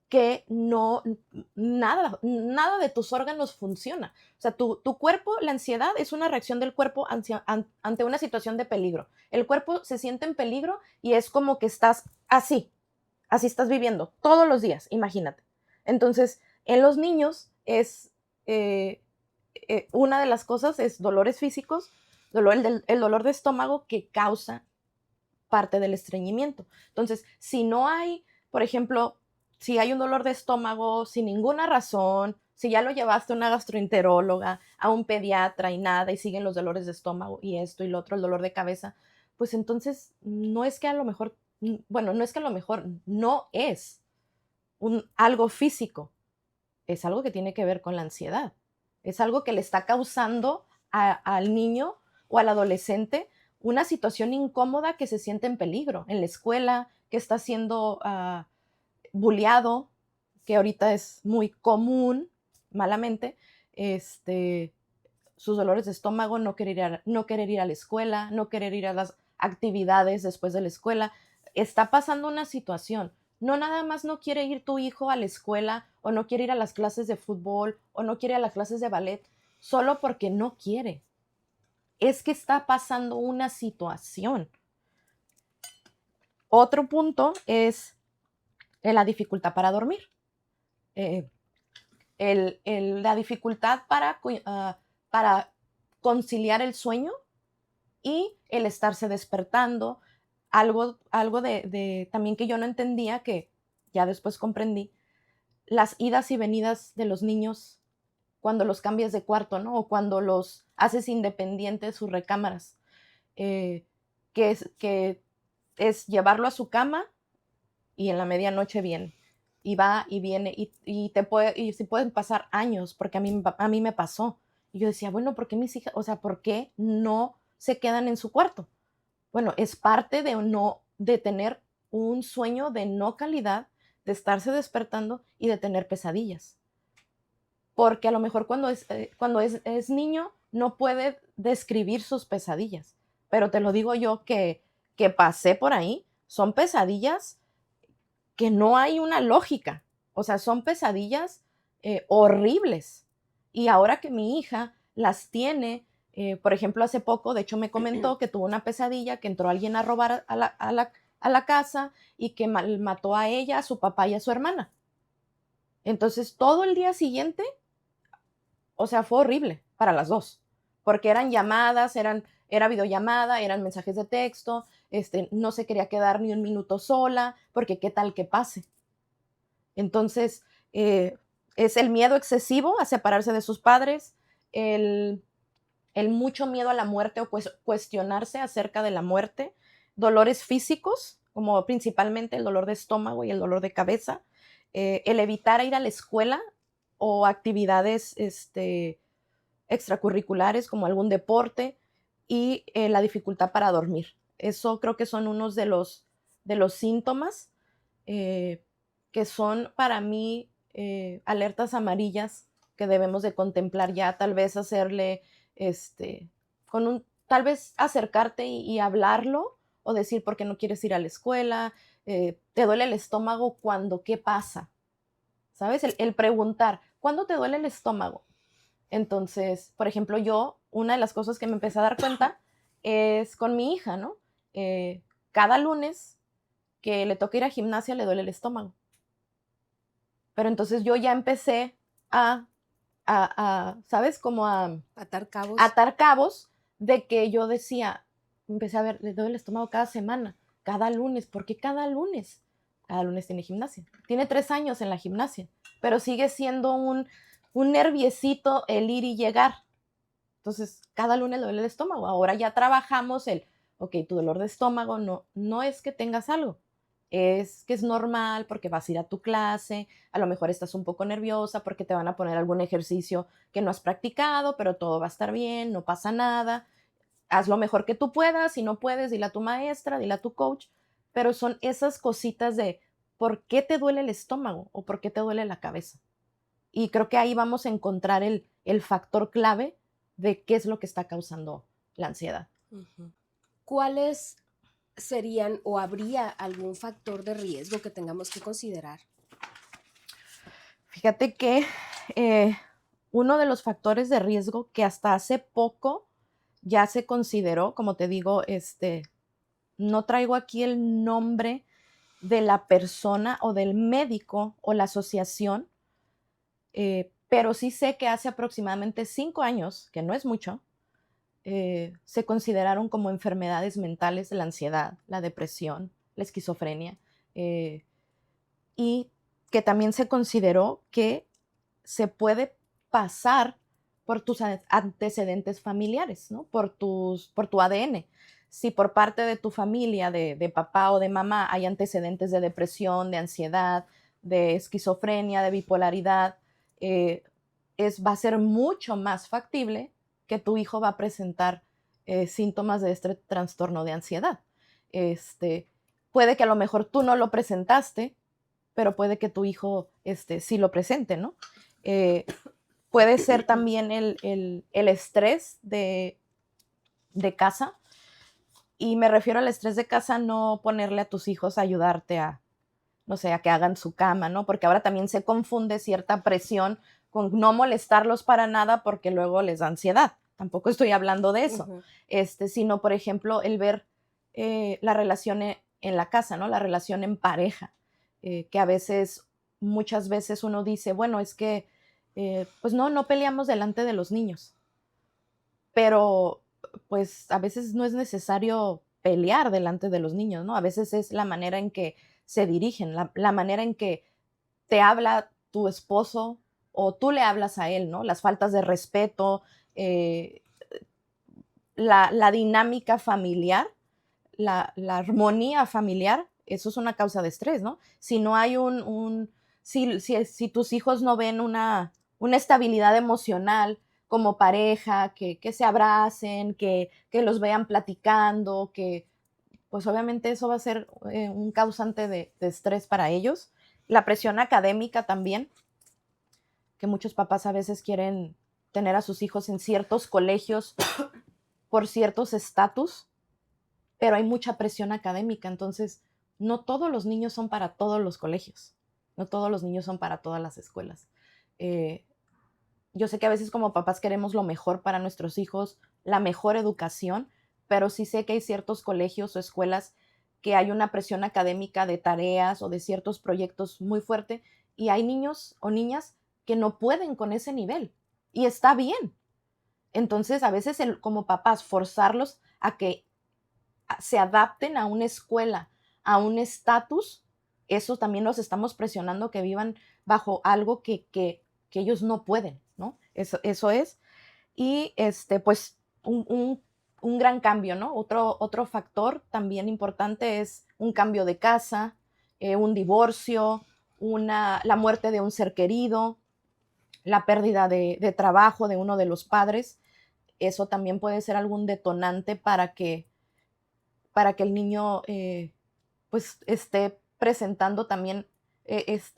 que nada de tus órganos funciona. O sea, tu cuerpo, la ansiedad es una reacción del cuerpo ante una situación de peligro. El cuerpo se siente en peligro y es como que estás así estás viviendo todos los días, imagínate. Entonces, en los niños una de las cosas es dolores físicos, el dolor de estómago que causa parte del estreñimiento. Entonces, si no hay, por ejemplo, si hay un dolor de estómago sin ninguna razón, si ya lo llevaste a una gastroenteróloga, a un pediatra y nada, y siguen los dolores de estómago y esto y lo otro, el dolor de cabeza, pues entonces no es que a lo mejor bueno, no es que a lo mejor no es algo físico, es algo que tiene que ver con la ansiedad. Es algo que le está causando al niño o al adolescente una situación incómoda, que se siente en peligro en la escuela, que está siendo bulleado, que ahorita es muy común, malamente, sus dolores de estómago, no querer ir a la escuela, no querer ir a las actividades después de la escuela. Está pasando una situación. No nada más no quiere ir tu hijo a la escuela, o no quiere ir a las clases de fútbol, o no quiere ir a las clases de ballet, solo porque no quiere. Es que está pasando una situación. Otro punto es la dificultad para dormir. Eh, la dificultad para conciliar el sueño y el estarse despertando. Algo también que yo no entendía, que ya después comprendí, las idas y venidas de los niños cuando los cambias de cuarto, ¿no? O cuando los haces independientes sus recámaras, eh, que es llevarlo a su cama y en la medianoche viene. Y va y viene y se pueden pasar años, porque a mí me pasó. Y yo decía, bueno, ¿por qué mis hijas, o sea, por qué no se quedan en su cuarto? Bueno, es parte de tener un sueño de no calidad, de estarse despertando y de tener pesadillas. Porque a lo mejor cuando es niño no puede describir sus pesadillas, pero te lo digo yo, que pasé por ahí, son pesadillas que no hay una lógica, o sea, son pesadillas horribles. Y ahora que mi hija las tiene, por ejemplo, hace poco, de hecho me comentó que tuvo una pesadilla, que entró alguien a robar a la casa y que mató a ella, a su papá y a su hermana. Entonces, todo el día siguiente, o sea, fue horrible para las dos, porque eran llamadas, era videollamada, eran mensajes de texto, no se quería quedar ni un minuto sola, porque qué tal que pase. Entonces, es el miedo excesivo a separarse de sus padres, el, el mucho miedo a la muerte, o cuestionarse acerca de la muerte, dolores físicos, como principalmente el dolor de estómago y el dolor de cabeza, el evitar ir a la escuela o actividades extracurriculares como algún deporte, y la dificultad para dormir. Eso creo que son unos de los síntomas eh, que son para mí alertas amarillas que debemos de contemplar ya, tal vez hacerle, tal vez acercarte y hablarlo, o decir por qué no quieres ir a la escuela, te duele el estómago, cuando, ¿qué pasa? ¿Sabes? El preguntar, ¿cuándo te duele el estómago? Entonces, por ejemplo, una de las cosas que me empecé a dar cuenta es con mi hija, ¿no? Cada lunes que le toca ir a gimnasia le duele el estómago. Pero entonces yo ya empecé a, ¿sabes? Como a Atar cabos. atar cabos, de que yo decía, empecé a ver, le duele el estómago cada semana, cada lunes. ¿Por qué cada lunes? Cada lunes tiene gimnasia. Tiene 3 años en la gimnasia, pero sigue siendo un nerviecito el ir y llegar. Entonces, cada lunes le duele el estómago. Ahora ya trabajamos ok, tu dolor de estómago no es que tengas algo, es que es normal porque vas a ir a tu clase, a lo mejor estás un poco nerviosa porque te van a poner algún ejercicio que no has practicado, pero todo va a estar bien, no pasa nada. Haz lo mejor que tú puedas, si no puedes, dile a tu maestra, dile a tu coach, pero son esas cositas de por qué te duele el estómago o por qué te duele la cabeza. Y creo que ahí vamos a encontrar el factor clave de qué es lo que está causando la ansiedad. Uh-huh. ¿Cuáles serían, o habría algún factor de riesgo que tengamos que considerar? Fíjate que uno de los factores de riesgo que hasta hace poco ya se consideró, como te digo, no traigo aquí el nombre de la persona o del médico o la asociación, pero sí sé que hace aproximadamente 5 años, que no es mucho, se consideraron como enfermedades mentales la ansiedad, la depresión, la esquizofrenia, y que también se consideró que se puede pasar por tus antecedentes familiares, ¿no? Por tu ADN. si por parte de tu familia, de papá o de mamá, hay antecedentes de depresión, de ansiedad, de esquizofrenia, de bipolaridad, va a ser mucho más factible que tu hijo va a presentar síntomas de este trastorno de ansiedad. Puede que a lo mejor tú no lo presentaste, pero puede que tu hijo sí lo presente, ¿no? Puede ser también el estrés de casa, y me refiero al estrés de casa, no ponerle a tus hijos a ayudarte a, no sé, a que hagan su cama, ¿no? Porque ahora también se confunde cierta presión con no molestarlos para nada porque luego les da ansiedad. Tampoco estoy hablando de eso, sino, por ejemplo, el ver la relación en la casa, ¿no? La relación en pareja, que a veces, muchas veces uno dice, bueno, es que, pues no peleamos delante de los niños, pero pues a veces no es necesario pelear delante de los niños, ¿no? A veces es la manera en que se dirigen, la manera en que te habla tu esposo o tú le hablas a él, ¿no? Las faltas de respeto, la dinámica familiar, la armonía familiar, eso es una causa de estrés, ¿no? Si no hay si tus hijos no ven una estabilidad emocional como pareja, que se abracen, que los vean platicando, pues obviamente eso va a ser un causante de estrés para ellos. La presión académica también, que muchos papás a veces quieren tener a sus hijos en ciertos colegios por ciertos estatus, pero hay mucha presión académica, entonces no todos los niños son para todos los colegios, no todos los niños son para todas las escuelas. Yo sé que a veces como papás queremos lo mejor para nuestros hijos, la mejor educación, pero sí sé que hay ciertos colegios o escuelas que hay una presión académica de tareas o de ciertos proyectos muy fuerte, y hay niños o niñas que no pueden con ese nivel, y está bien. Entonces, a veces como papás, forzarlos a que se adapten a una escuela, a un estatus, eso también los estamos presionando que vivan bajo algo que ellos no pueden, ¿no? Eso es. Y pues un gran cambio, ¿no? Otro factor también importante es un cambio de casa, un divorcio, la muerte de un ser querido, la pérdida de trabajo de uno de los padres. Eso también puede ser algún detonante para que el niño pues esté presentando también ese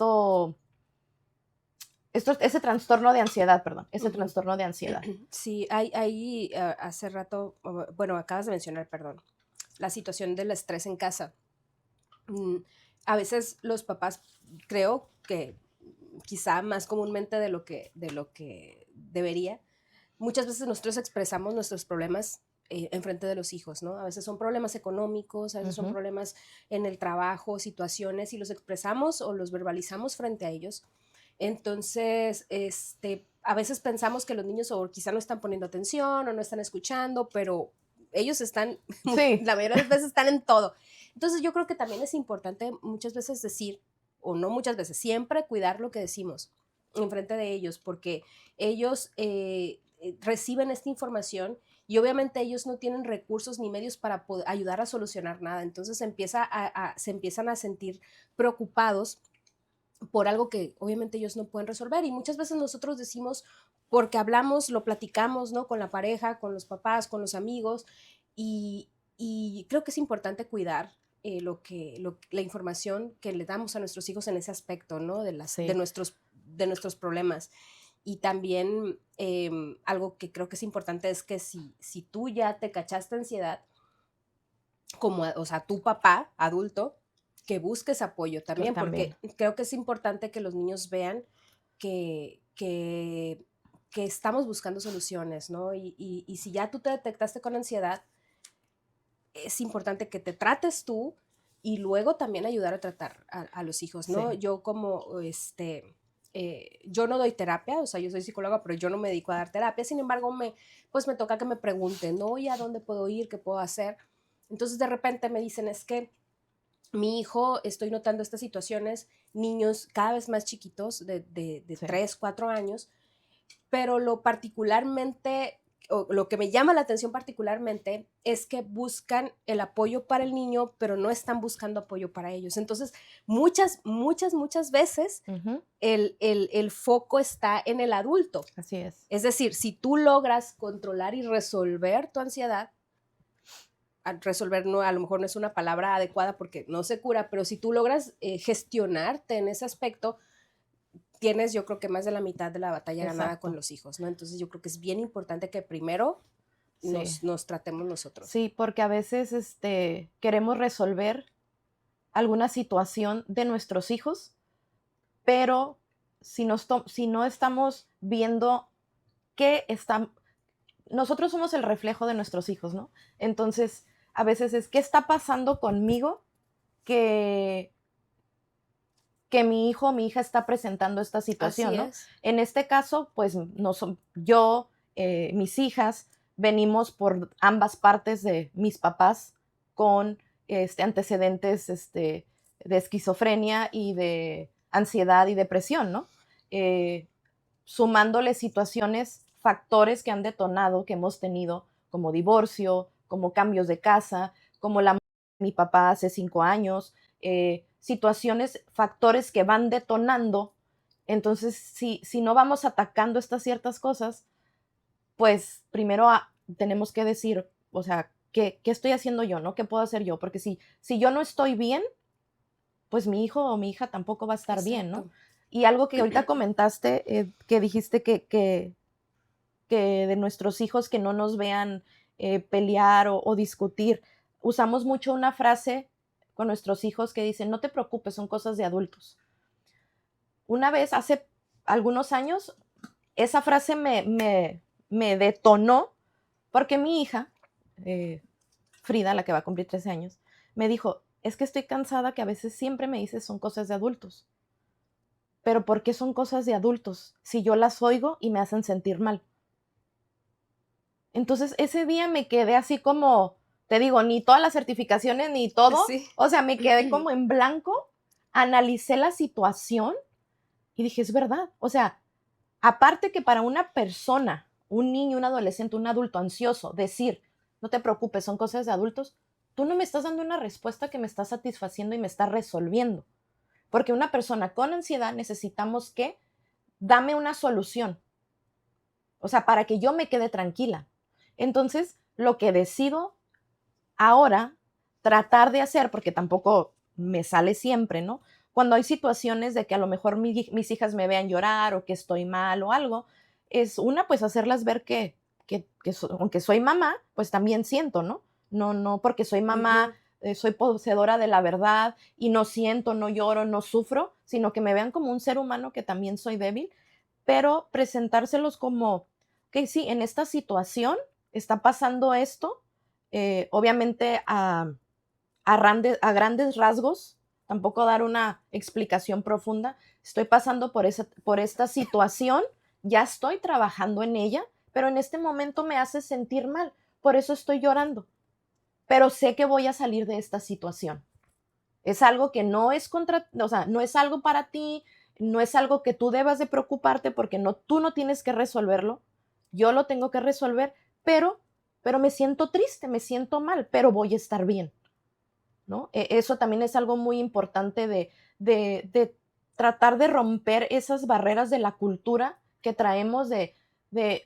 trastorno de ansiedad, perdón, ese trastorno de ansiedad. Sí, hay hace rato, bueno, acabas de mencionar, perdón, la situación del estrés en casa. A veces los papás, creo que quizá más comúnmente de lo que debería, muchas veces nosotros expresamos nuestros problemas en frente de los hijos, ¿no? A veces son problemas económicos, a veces son problemas en el trabajo, situaciones, y los expresamos o los verbalizamos frente a ellos. Entonces, a veces pensamos que los niños o quizá no están poniendo atención o no están escuchando, pero ellos están, Sí. la mayoría de las veces están en todo. Entonces, yo creo que también es importante muchas veces decir, o no muchas veces, siempre cuidar lo que decimos en frente de ellos, porque ellos reciben esta información y obviamente ellos no tienen recursos ni medios para poder ayudar a solucionar nada. Entonces se empiezan a sentir preocupados por algo que obviamente ellos no pueden resolver, y muchas veces nosotros decimos, porque hablamos, lo platicamos, ¿no? Con la pareja, con los papás, con los amigos, y creo que es importante cuidar la información que le damos a nuestros hijos en ese aspecto, ¿no? Sí. de nuestros problemas. Y también algo que creo que es importante es que si tú ya te cachaste ansiedad, como, o sea, tu papá adulto, que busques apoyo también, porque creo que es importante que los niños vean que estamos buscando soluciones, ¿no? Y si ya tú te detectaste con ansiedad, es importante que te trates tú y luego también ayudar a tratar a los hijos, ¿no? Sí. Yo como, yo no doy terapia, o sea, yo soy psicóloga, pero yo no me dedico a dar terapia. Sin embargo, pues me toca que me pregunten, ¿no? ¿Y a dónde puedo ir? ¿Qué puedo hacer? Entonces, de repente me dicen, es que mi hijo, estoy notando estas situaciones, niños cada vez más chiquitos, de Sí. 3, 4 años, pero lo particularmente, o lo que me llama la atención particularmente es que buscan el apoyo para el niño, pero no están buscando apoyo para ellos. Entonces, muchas veces Ujú. el foco está en el adulto. Así es. Es decir, si tú logras controlar y resolver tu ansiedad, resolver no, a lo mejor no es una palabra adecuada porque no se cura, pero si tú logras gestionarte en ese aspecto, tienes yo creo que más de la mitad de la batalla ganada con Exacto. los hijos, ¿no? Entonces yo creo que es bien importante que primero Sí. nos tratemos nosotros. Sí, porque a veces queremos resolver alguna situación de nuestros hijos, pero si no estamos viendo qué están, nosotros somos el reflejo de nuestros hijos, ¿no? Entonces, a veces es, ¿qué está pasando conmigo que, que mi hijo o mi hija está presentando esta situación, Así ¿no? es. En este caso, pues no yo, mis hijas, venimos por ambas partes de mis papás con antecedentes de esquizofrenia y de ansiedad y depresión, ¿no? Sumándole situaciones, factores que han detonado, que hemos tenido, como divorcio, como cambios de casa, como la muerte de mi papá hace 5 años, situaciones, factores que van detonando. Entonces, si no vamos atacando estas ciertas cosas, pues primero tenemos que decir, o sea, ¿qué estoy haciendo yo, no? ¿Qué puedo hacer yo? Porque si yo no estoy bien, pues mi hijo o mi hija tampoco va a estar bien, ¿no? Exacto. Y algo que ahorita comentaste, que dijiste que de nuestros hijos que no nos vean pelear o discutir. Usamos mucho una frase con nuestros hijos que dicen, no te preocupes, son cosas de adultos. Una vez, hace algunos años, esa frase me detonó porque mi hija, Frida, la que va a cumplir 13 años, me dijo, es que estoy cansada que a veces siempre me dices son cosas de adultos. Pero ¿por qué son cosas de adultos si yo las oigo y me hacen sentir mal? Entonces ese día me quedé así como, te digo, ni todas las certificaciones ni todo, Sí. o sea, me quedé como en blanco, analicé la situación y dije, es verdad, o sea, aparte que para una persona, un niño, un adolescente, un adulto ansioso, decir, no te preocupes, son cosas de adultos, tú no me estás dando una respuesta que me está satisfaciendo y me está resolviendo. Porque una persona con ansiedad necesitamos que dame una solución, o sea, para que yo me quede tranquila. Entonces, lo que decido ahora tratar de hacer, porque tampoco me sale siempre, ¿no? Cuando hay situaciones de que a lo mejor mis hijas me vean llorar o que estoy mal o algo, es una, pues hacerlas ver aunque soy mamá, pues también siento, ¿no? No, porque soy mamá, soy poseedora de la verdad y no siento, no lloro, no sufro, sino que me vean como un ser humano que también soy débil, pero presentárselos como, que sí, en esta situación está pasando esto, obviamente a grandes rasgos, tampoco dar una explicación profunda. Estoy pasando por esta situación, ya estoy trabajando en ella, pero en este momento me hace sentir mal, por eso estoy llorando, pero sé que voy a salir de esta situación. Es algo que no es o sea, no es algo para ti, no es algo que tú debas de preocuparte porque tú no tienes que resolverlo, yo lo tengo que resolver, pero me siento triste, me siento mal, pero voy a estar bien, ¿no? Eso también es algo muy importante de tratar de romper esas barreras de la cultura que traemos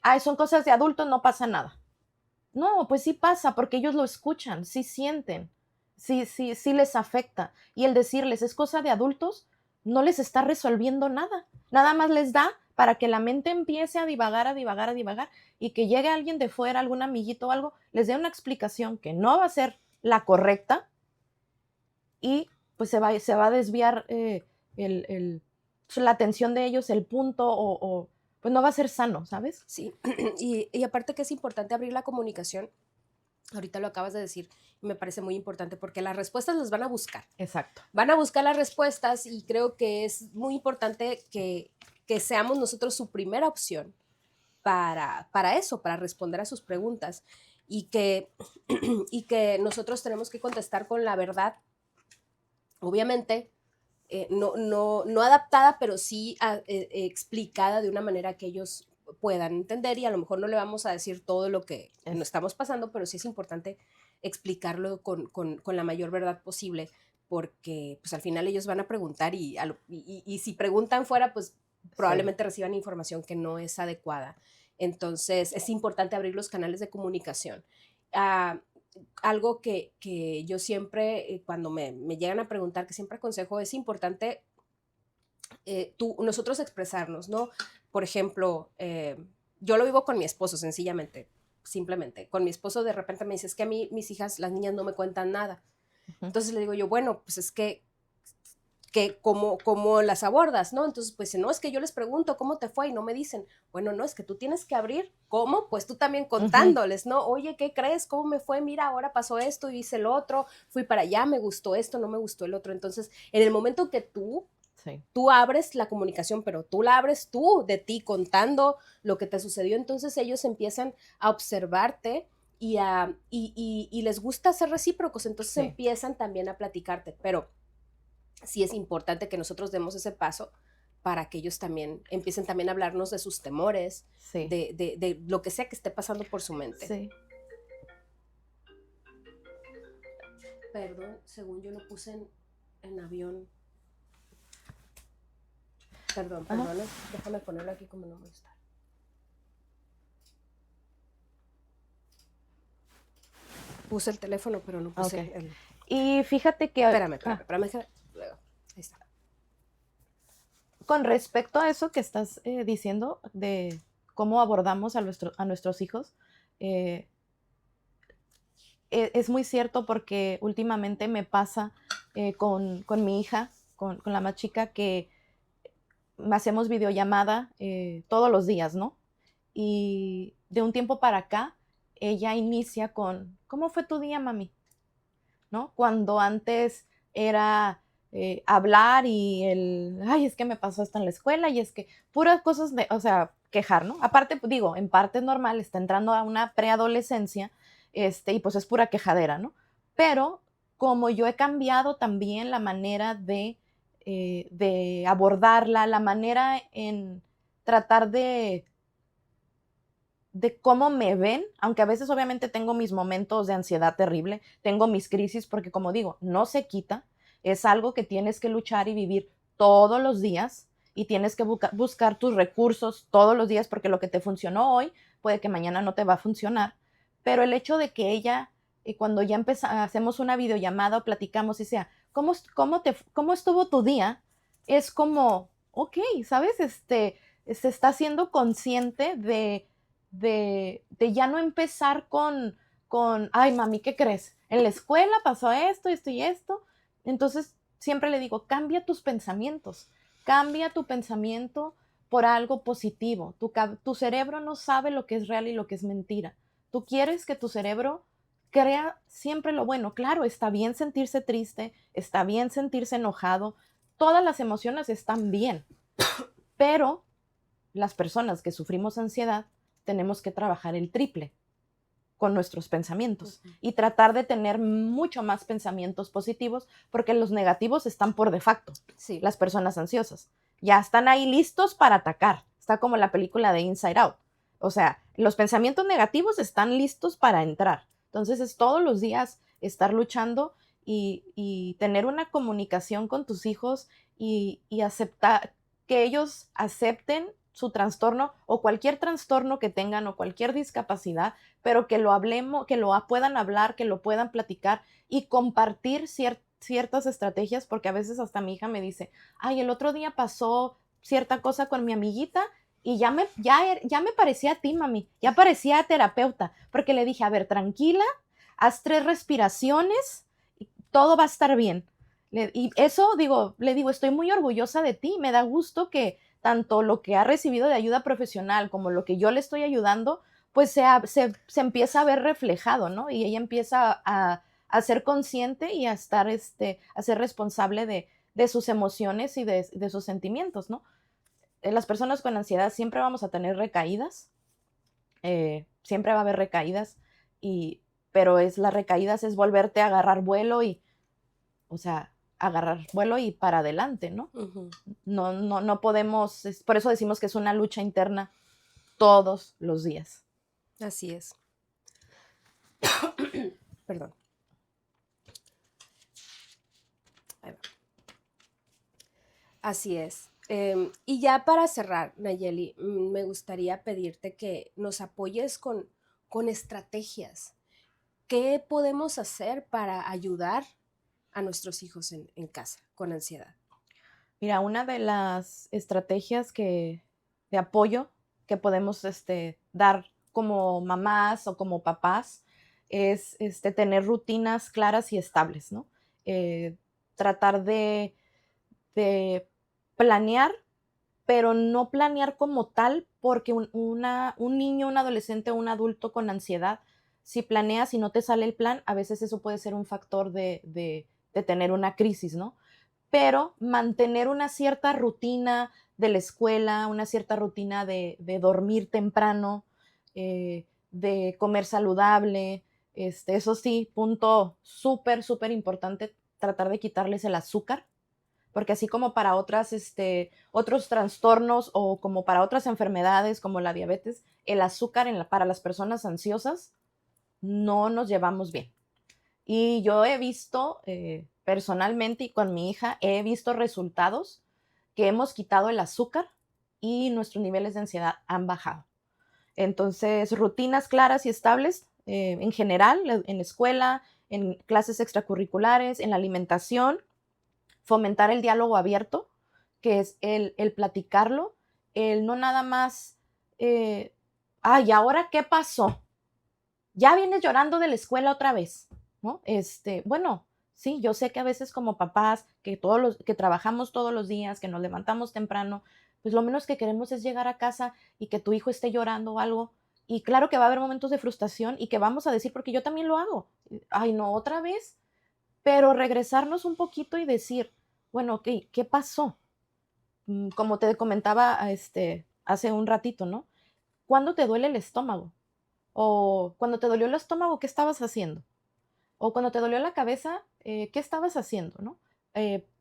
ay, son cosas de adultos, no pasa nada. No, pues sí pasa, porque ellos lo escuchan, sí sienten, sí les afecta. Y el decirles es cosa de adultos, no les está resolviendo nada. Nada más les da para que la mente empiece a divagar, a divagar, a divagar, y que llegue alguien de fuera, algún amiguito o algo, les dé una explicación que no va a ser la correcta, y pues se va a desviar la atención de ellos, el punto, pues no va a ser sano, ¿sabes? Sí, y aparte que es importante abrir la comunicación, ahorita lo acabas de decir, y me parece muy importante porque las respuestas las van a buscar. Exacto. Van a buscar las respuestas y creo que es muy importante que seamos nosotros su primera opción para eso, para responder a sus preguntas y que, y que nosotros tenemos que contestar con la verdad, obviamente, no adaptada, pero sí explicada de una manera que ellos puedan entender, y a lo mejor no le vamos a decir todo lo que nos estamos pasando, pero sí es importante explicarlo con la mayor verdad posible, porque pues al final ellos van a preguntar y si preguntan fuera, pues probablemente reciban información que no es adecuada. Entonces es importante abrir los canales de comunicación. Algo que yo siempre, cuando me llegan a preguntar, que siempre aconsejo, es importante nosotros expresarnos, ¿no? Por ejemplo, yo lo vivo con mi esposo, sencillamente, simplemente. Con mi esposo de repente me dice, es que a mí mis hijas, las niñas no me cuentan nada. Entonces le digo yo, bueno, pues es que cómo las abordas, ¿no? Entonces, pues no, es que yo les pregunto cómo te fue y no me dicen, bueno, no, es que tú tienes que abrir, ¿cómo? Pues tú también contándoles, ¿no? Oye, ¿qué crees? ¿Cómo me fue? Mira, ahora pasó esto, hice el otro, fui para allá, me gustó esto, no me gustó el otro. Entonces, en el momento que tú abres la comunicación, pero tú la abres tú de ti contando lo que te sucedió, entonces ellos empiezan a observarte y les gusta ser recíprocos, entonces empiezan también a platicarte, pero sí es importante que nosotros demos ese paso para que ellos también empiecen también a hablarnos de sus temores, de lo que sea que esté pasando por su mente. Sí. Perdón, según yo lo puse en avión. Perdón, déjame ponerlo aquí como no me gusta. Puse el teléfono, pero no puse el... Y fíjate que... Espérame. Luego, ahí está. Con respecto a eso que estás diciendo, de cómo abordamos a nuestros hijos, es muy cierto, porque últimamente me pasa con mi hija, con la más chica, que hacemos videollamada todos los días, ¿no? Y de un tiempo para acá, ella inicia con, ¿cómo fue tu día, mami? ¿No? Cuando antes era hablar y ay, es que me pasó esto en la escuela, y es que puras cosas o sea, quejar, ¿no? Aparte, digo, en parte es normal, está entrando a una preadolescencia, y pues es pura quejadera, ¿no? Pero como yo he cambiado también la manera de abordarla, la manera en tratar de cómo me ven, aunque a veces obviamente tengo mis momentos de ansiedad terrible, tengo mis crisis, porque como digo, no se quita, es algo que tienes que luchar y vivir todos los días, y tienes que buscar tus recursos todos los días, porque lo que te funcionó hoy puede que mañana no te va a funcionar. Pero el hecho de que ella, cuando ya hacemos una videollamada o platicamos y sea, ¿cómo estuvo tu día? Es como, ok, ¿sabes? Se está siendo consciente de ya no empezar con, ay, mami, ¿qué crees? En la escuela pasó esto, esto y esto. Entonces, siempre le digo, cambia tus pensamientos, cambia tu pensamiento por algo positivo. Tu cerebro no sabe lo que es real y lo que es mentira. Tú quieres que tu cerebro crea siempre lo bueno. Claro, está bien sentirse triste, está bien sentirse enojado, todas las emociones están bien, pero las personas que sufrimos ansiedad tenemos que trabajar el triple con nuestros pensamientos y tratar de tener mucho más pensamientos positivos, porque los negativos están por de facto. Las personas ansiosas ya están ahí listos para atacar. Está como la película de Inside Out. O sea, los pensamientos negativos están listos para entrar. Entonces es todos los días estar luchando y tener una comunicación con tus hijos y aceptar, que ellos acepten su trastorno o cualquier trastorno que tengan o cualquier discapacidad, pero que lo hablemos, que lo puedan hablar, que lo puedan platicar y compartir ciertas estrategias, porque a veces hasta mi hija me dice, ay, el otro día pasó cierta cosa con mi amiguita y ya me parecía a ti, mami, ya parecía terapeuta, porque le dije, a ver, tranquila, haz 3 respiraciones y todo va a estar bien. Y eso, le digo, estoy muy orgullosa de ti, me da gusto que tanto lo que ha recibido de ayuda profesional como lo que yo le estoy ayudando, pues se empieza a ver reflejado, ¿no? Y ella empieza a ser consciente y a estar, a ser responsable de sus emociones y de sus sentimientos, ¿no? Las personas con ansiedad siempre vamos a tener recaídas, siempre va a haber recaídas, pero las recaídas es volverte a agarrar vuelo agarrar vuelo y para adelante, ¿no? No podemos, por eso decimos que es una lucha interna todos los días. Así es. Perdón. Ahí va. Así es. Y ya para cerrar, Nayeli, me gustaría pedirte que nos apoyes con estrategias. ¿Qué podemos hacer para ayudar a nuestros hijos en casa con ansiedad? Mira, una de las estrategias de apoyo que podemos dar como mamás o como papás es tener rutinas claras y estables, ¿no? Tratar de planear, pero no planear como tal, porque un niño, un adolescente o un adulto con ansiedad, si planeas y no te sale el plan, a veces eso puede ser un factor de tener una crisis, ¿no? Pero mantener una cierta rutina de la escuela, una cierta rutina de dormir temprano, de comer saludable, eso sí, punto súper, súper importante, tratar de quitarles el azúcar, porque así como para otros trastornos o como para otras enfermedades como la diabetes, el azúcar para las personas ansiosas no nos llevamos bien. Y yo he visto personalmente y con mi hija, he visto resultados que hemos quitado el azúcar y nuestros niveles de ansiedad han bajado. Entonces, rutinas claras y estables en general, en la escuela, en clases extracurriculares, en la alimentación, fomentar el diálogo abierto, que es el platicarlo, el no nada más, ay, ¿ahora qué pasó? Ya vienes llorando de la escuela otra vez, ¿no? Bueno, sí, yo sé que a veces como papás, que trabajamos todos los días, que nos levantamos temprano, pues lo menos que queremos es llegar a casa y que tu hijo esté llorando o algo. Y claro que va a haber momentos de frustración y que vamos a decir, porque yo también lo hago. Ay, no, otra vez. Pero regresarnos un poquito y decir, bueno, ok, ¿qué pasó? Como te comentaba hace un ratito, ¿no? ¿Cuándo te duele el estómago? O cuando te dolió el estómago, ¿qué estabas haciendo? O cuando te dolió la cabeza, ¿qué estabas haciendo? ¿No?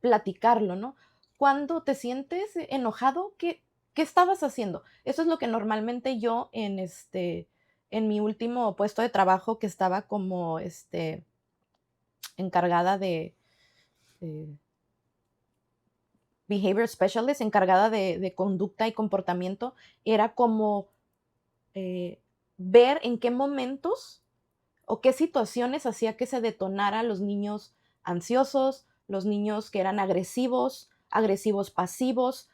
Platicarlo, ¿no? Cuando te sientes enojado, ¿qué estabas haciendo? Eso es lo que normalmente yo en mi último puesto de trabajo, que estaba como encargada de behavior specialist, encargada de conducta y comportamiento, era como ver en qué momentos o qué situaciones hacía que se detonara los niños ansiosos, los niños que eran agresivos, agresivos pasivos,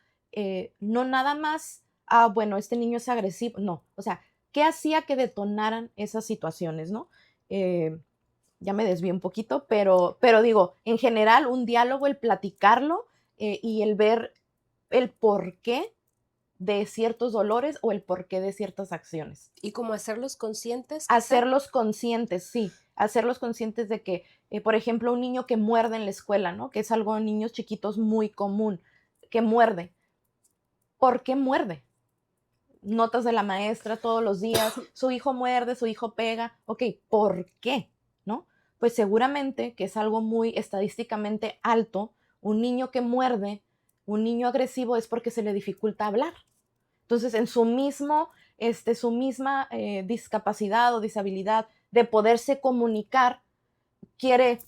no nada más, bueno, este niño es agresivo, no, o sea, ¿qué hacía que detonaran esas situaciones, no? Ya me desvié un poquito, pero digo, en general, un diálogo, el platicarlo y el ver el porqué de ciertos dolores o el porqué de ciertas acciones. ¿Y cómo hacerlos conscientes? Quizá? Hacerlos conscientes, sí, hacerlos conscientes de que, por ejemplo, un niño que muerde en la escuela, ¿no? Que es algo en niños chiquitos muy común, que muerde. ¿Por qué muerde? Notas de la maestra todos los días, su hijo muerde, su hijo pega, ok, ¿por qué? ¿No? Pues seguramente que es algo muy estadísticamente alto, un niño que muerde, un niño agresivo es porque se le dificulta hablar. Entonces, en su misma discapacidad o disabilidad de poderse comunicar, quiere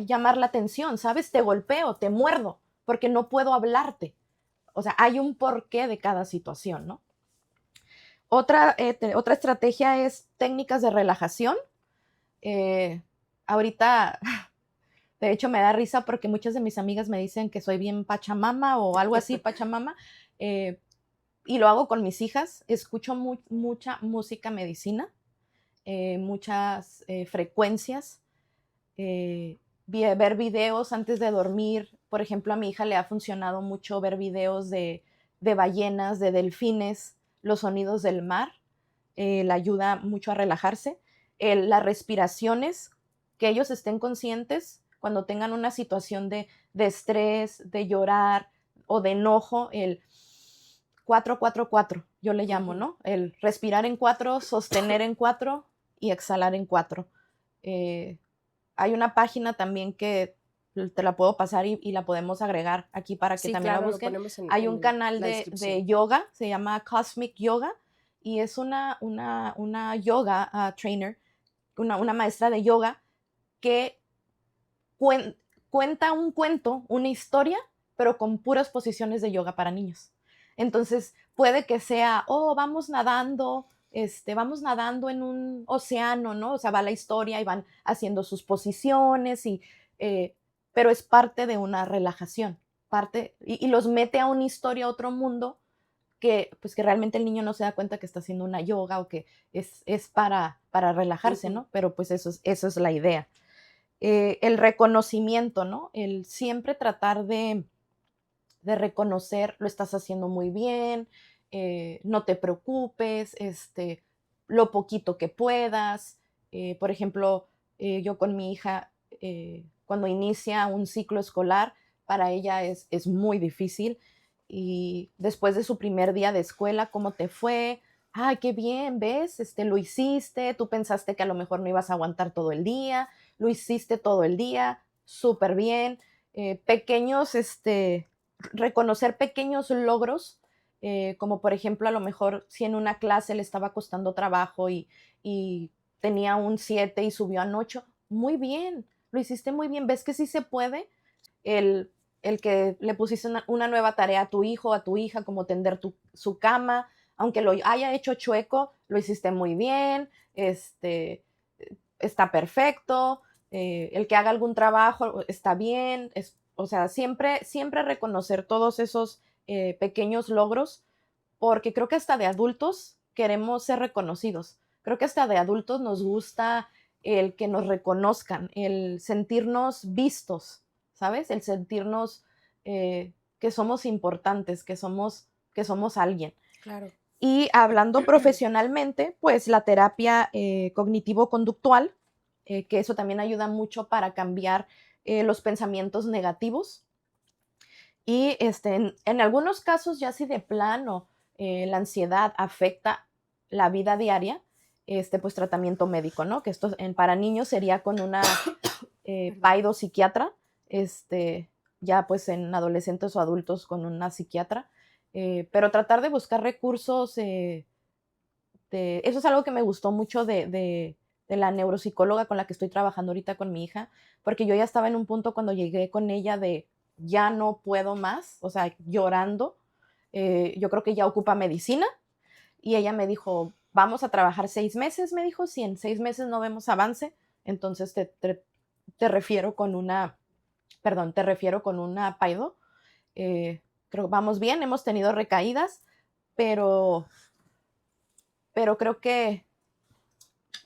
llamar la atención, ¿sabes? Te golpeo, te muerdo, porque no puedo hablarte. O sea, hay un porqué de cada situación, ¿no? Otra estrategia es técnicas de relajación. Ahorita, de hecho, me da risa porque muchas de mis amigas me dicen que soy bien pachamama o algo así, pachamama. Y lo hago con mis hijas. Escucho mucha música medicina, muchas frecuencias, ver videos antes de dormir. Por ejemplo, a mi hija le ha funcionado mucho ver videos de ballenas, de delfines, los sonidos del mar. Le ayuda mucho a relajarse. Las respiraciones, que ellos estén conscientes cuando tengan una situación de estrés, de llorar o de enojo, el 4-4-4, yo le llamo, ¿no? El respirar en 4, sostener en 4 y exhalar en 4. Hay una página también que te la puedo pasar y la podemos agregar aquí para que Sí, también la claro, lo busquen. ponemos Hay un en canal la de descripción. yoga, se llama Cosmic Yoga, y es una yoga trainer, una maestra de yoga que cuen- cuenta un cuento, una historia, pero con puras posiciones de yoga para niños. Entonces, puede que sea, oh, vamos nadando en un océano, ¿no? O sea, va la historia y van haciendo sus posiciones, eh, pero es parte de una relajación, y los mete a una historia, a otro mundo, pues que realmente el niño no se da cuenta que está haciendo una yoga o que es para relajarse, Ujú. ¿no? Pero pues eso es la idea. El reconocimiento, ¿no? El siempre tratar de reconocer, lo estás haciendo muy bien, no te preocupes, lo poquito que puedas. Por ejemplo, yo con mi hija, cuando inicia un ciclo escolar, para ella es muy difícil. Y después de su primer día de escuela, ¿cómo te fue? Ah, qué bien, ¿ves? Lo hiciste, tú pensaste que a lo mejor no ibas a aguantar todo el día, lo hiciste todo el día, súper bien. Pequeños, reconocer pequeños logros, como por ejemplo, a lo mejor si en una clase le estaba costando trabajo y tenía un 7 y subió a un 8, muy bien, lo hiciste muy bien, ves que sí se puede. El, el que le pusiste una nueva tarea a tu hijo, o a tu hija, como tender su cama, aunque lo haya hecho chueco, lo hiciste muy bien, está perfecto, el que haga algún trabajo está bien, o sea, siempre reconocer todos esos pequeños logros, porque creo que hasta de adultos queremos ser reconocidos, creo que hasta de adultos nos gusta el que nos reconozcan, el sentirnos vistos, ¿sabes? El sentirnos que somos importantes, que somos alguien. Claro. Y hablando profesionalmente, pues la terapia cognitivo-conductual, que eso también ayuda mucho para cambiar los pensamientos negativos. Y en algunos casos, ya si de plano la ansiedad afecta la vida diaria, pues tratamiento médico, ¿no? Que esto para niños sería con una Perdón. psiquiatra, ya pues en adolescentes o adultos con una psiquiatra, pero tratar de buscar recursos, eso es algo que me gustó mucho de la neuropsicóloga con la que estoy trabajando ahorita con mi hija, porque yo ya estaba en un punto cuando llegué con ella de ya no puedo más, o sea, llorando, yo creo que ya ocupa medicina, y ella me dijo, vamos a trabajar 6 meses, me dijo, si en 6 meses no vemos avance, entonces te refiero con una paido. Creo que vamos bien, hemos tenido recaídas, pero, pero creo que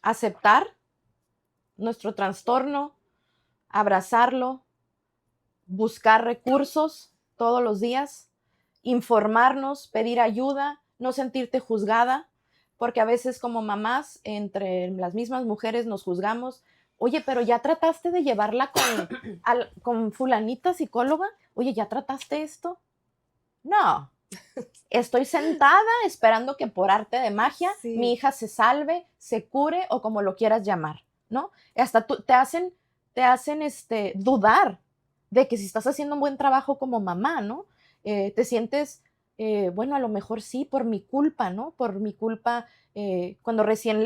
aceptar nuestro trastorno, abrazarlo, buscar recursos todos los días, informarnos, pedir ayuda, no sentirte juzgada, porque a veces como mamás, entre las mismas mujeres nos juzgamos. Oye, pero ya trataste de llevarla con fulanita psicóloga. Oye, ¿ya trataste esto? No, estoy sentada esperando que por arte de magia mi Sí, hija se salve, se cure o como lo quieras llamar, ¿no? Hasta te hacen dudar de que si estás haciendo un buen trabajo como mamá, ¿no? Te sientes, bueno, a lo mejor sí, por mi culpa, ¿no? Por mi culpa, cuando recién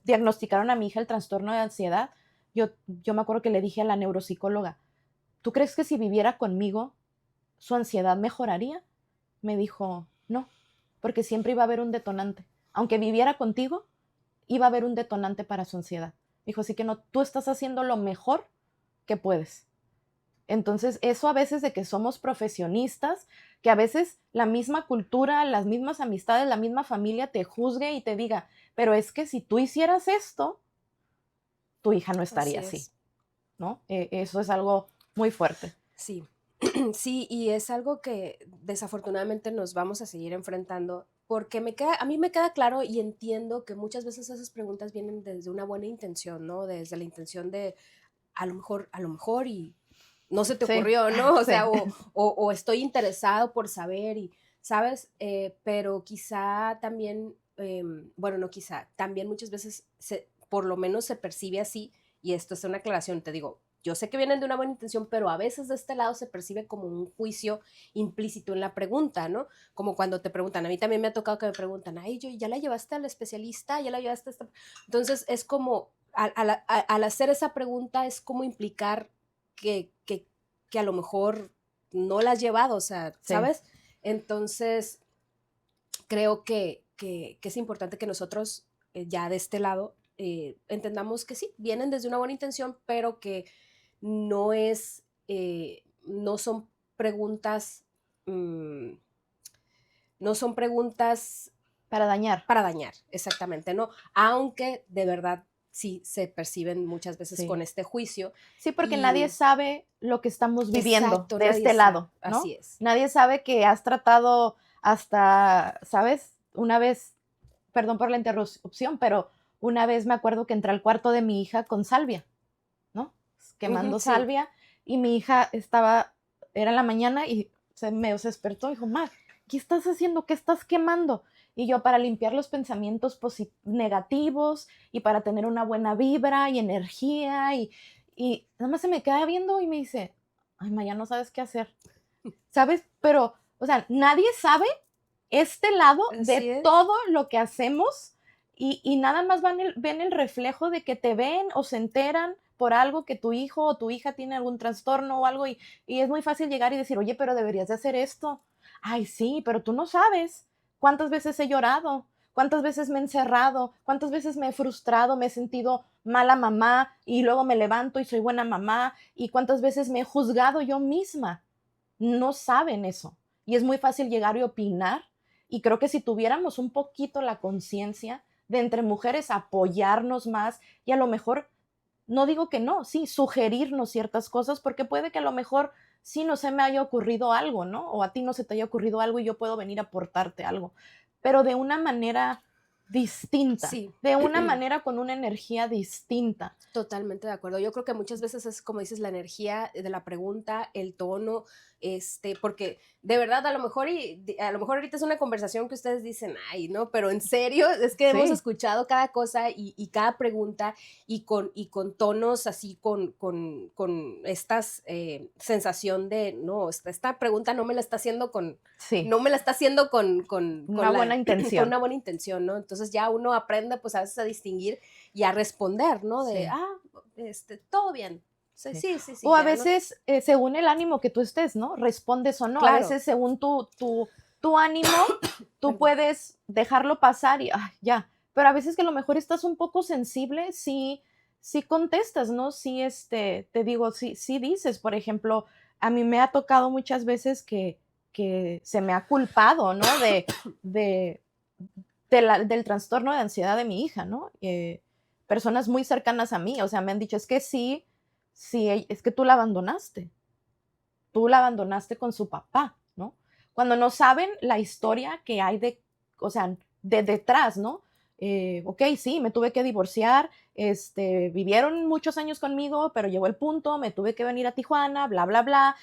diagnosticaron a mi hija el trastorno de ansiedad, yo me acuerdo que le dije a la neuropsicóloga, ¿tú crees que si viviera conmigo su ansiedad mejoraría? Me dijo, no, porque siempre iba a haber un detonante. Aunque viviera contigo, iba a haber un detonante para su ansiedad. Dijo, así que no, tú estás haciendo lo mejor que puedes. Entonces, eso a veces de que somos profesionistas, que a veces la misma cultura, las mismas amistades, la misma familia te juzgue y te diga, pero es que si tú hicieras esto, tu hija no estaría así así, es. ¿no? Eso es algo muy fuerte. Sí. Sí, y es algo que desafortunadamente nos vamos a seguir enfrentando porque a mí me queda claro y entiendo que muchas veces esas preguntas vienen desde una buena intención, ¿no? Desde la intención de a lo mejor y no se te Sí, ocurrió, ¿no? O sea, sí. o estoy interesado por saber y, ¿sabes? Pero quizá también, bueno, no quizá, también muchas veces por lo menos se percibe así, y esto es una aclaración, te digo, yo sé que vienen de una buena intención, pero a veces de este lado se percibe como un juicio implícito en la pregunta, ¿no? Como cuando te preguntan, a mí también me ha tocado que me preguntan, ay, ¿ya la llevaste al especialista? ¿Ya la llevaste a esta? Entonces es como, al hacer esa pregunta es como implicar que a lo mejor no la has llevado, o sea, Sí. ¿sabes? Entonces creo que es importante que nosotros ya de este lado entendamos que sí, vienen desde una buena intención, pero que no es, no son preguntas, no son preguntas Para dañar. para dañar, exactamente, ¿no? Aunque de verdad sí se perciben muchas veces Sí. con este juicio. Sí, porque Y nadie sabe lo que estamos viviendo exacto, de nadie este sabe, lado, ¿no? así es. Nadie sabe que has tratado hasta, ¿sabes? Una vez, perdón por la interrupción, pero una vez me acuerdo que entré al cuarto de mi hija con salvia, ¿no? Ujú, Quemando sí, salvia y mi hija estaba, era en la mañana y se despertó y dijo, Ma, ¿qué estás haciendo? ¿Qué estás quemando? Y yo para limpiar los pensamientos negativos y para tener una buena vibra y energía y nada más se me queda viendo y me dice, ay, Ma, ya no sabes qué hacer, ¿sabes? Pero, o sea, nadie sabe este lado así de es. todo lo que hacemos y nada más ven el reflejo de que te ven o se enteran por algo que tu hijo o tu hija tiene algún trastorno o algo y es muy fácil llegar y decir, oye, pero deberías de hacer esto. Ay, sí, pero tú no sabes cuántas veces he llorado, cuántas veces me he encerrado, cuántas veces me he frustrado, me he sentido mala mamá y luego me levanto y soy buena mamá y cuántas veces me he juzgado yo misma. No saben eso. Y es muy fácil llegar y opinar. Y creo que si tuviéramos un poquito la conciencia de entre mujeres apoyarnos más y a lo mejor, no digo que no, sí, sugerirnos ciertas cosas, porque puede que a lo mejor sí no se me haya ocurrido algo, ¿no? O a ti no se te haya ocurrido algo y yo puedo venir a aportarte algo, pero de una manera distinta, Sí. de una manera con una energía distinta. Totalmente de acuerdo. Yo creo que muchas veces es como dices, la energía de la pregunta, el tono, porque de verdad a lo mejor ahorita es una conversación que ustedes dicen, ay, no, pero en serio, es que hemos Sí, escuchado cada cosa y cada pregunta y con tonos así, con estas sensación de, no, esta pregunta no me la está haciendo sí, no me la está haciendo una buena con intención. una buena intención, ¿no? Entonces ya uno aprende pues a veces a distinguir y a responder, ¿no? De, Sí. todo bien. Sí, Sí. sí, sí, sí, O a ya no. veces, según el ánimo que tú estés, ¿no? Respondes o no. A Claro, veces, según tu ánimo, tú perdón. puedes dejarlo pasar y ay, ya. Pero a veces que a lo mejor estás un poco sensible, sí, sí contestas, ¿no? Sí, te digo, sí, sí dices, por ejemplo, a mí me ha tocado muchas veces que se me ha culpado, ¿no? De, del trastorno de ansiedad de mi hija, ¿no? Personas muy cercanas a mí, o sea, me han dicho, es que sí, sí, es que tú la abandonaste con su papá, ¿no? Cuando no saben la historia que hay o sea, de detrás, ¿no? Ok, sí, me tuve que divorciar, vivieron muchos años conmigo, pero llegó el punto, me tuve que venir a Tijuana, bla, bla, bla,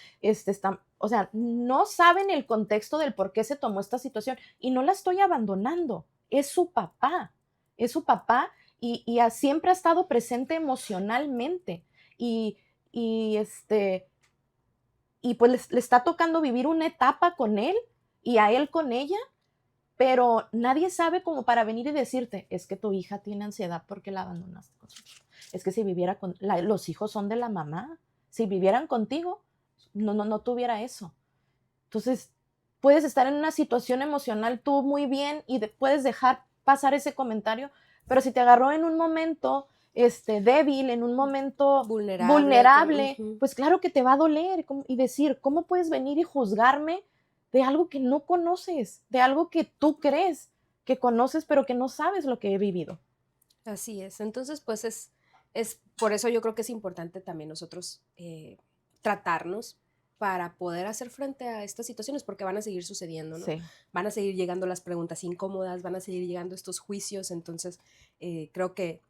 o sea, no saben el contexto del por qué se tomó esta situación y no la estoy abandonando, es su papá y siempre ha estado presente emocionalmente y, y y pues le está tocando vivir una etapa con él y a él con ella, pero nadie sabe como para venir y decirte, es que tu hija tiene ansiedad porque la abandonaste con su hijo. Es que si viviera los hijos son de la mamá, si vivieran contigo, no tuviera eso. Entonces, puedes estar en una situación emocional tú muy bien y puedes dejar pasar ese comentario, pero si te agarró en un momento débil, en un momento Vulnerable, vulnerable, pues claro que te va a doler y decir, ¿cómo puedes venir y juzgarme de algo que no conoces, de algo que tú crees que conoces, pero que no sabes lo que he vivido? así es. Entonces, pues es por eso yo creo que es importante también nosotros tratarnos para poder hacer frente a estas situaciones, porque van a seguir sucediendo, ¿no? Sí, Van a seguir llegando las preguntas incómodas, van a seguir llegando estos juicios, entonces creo que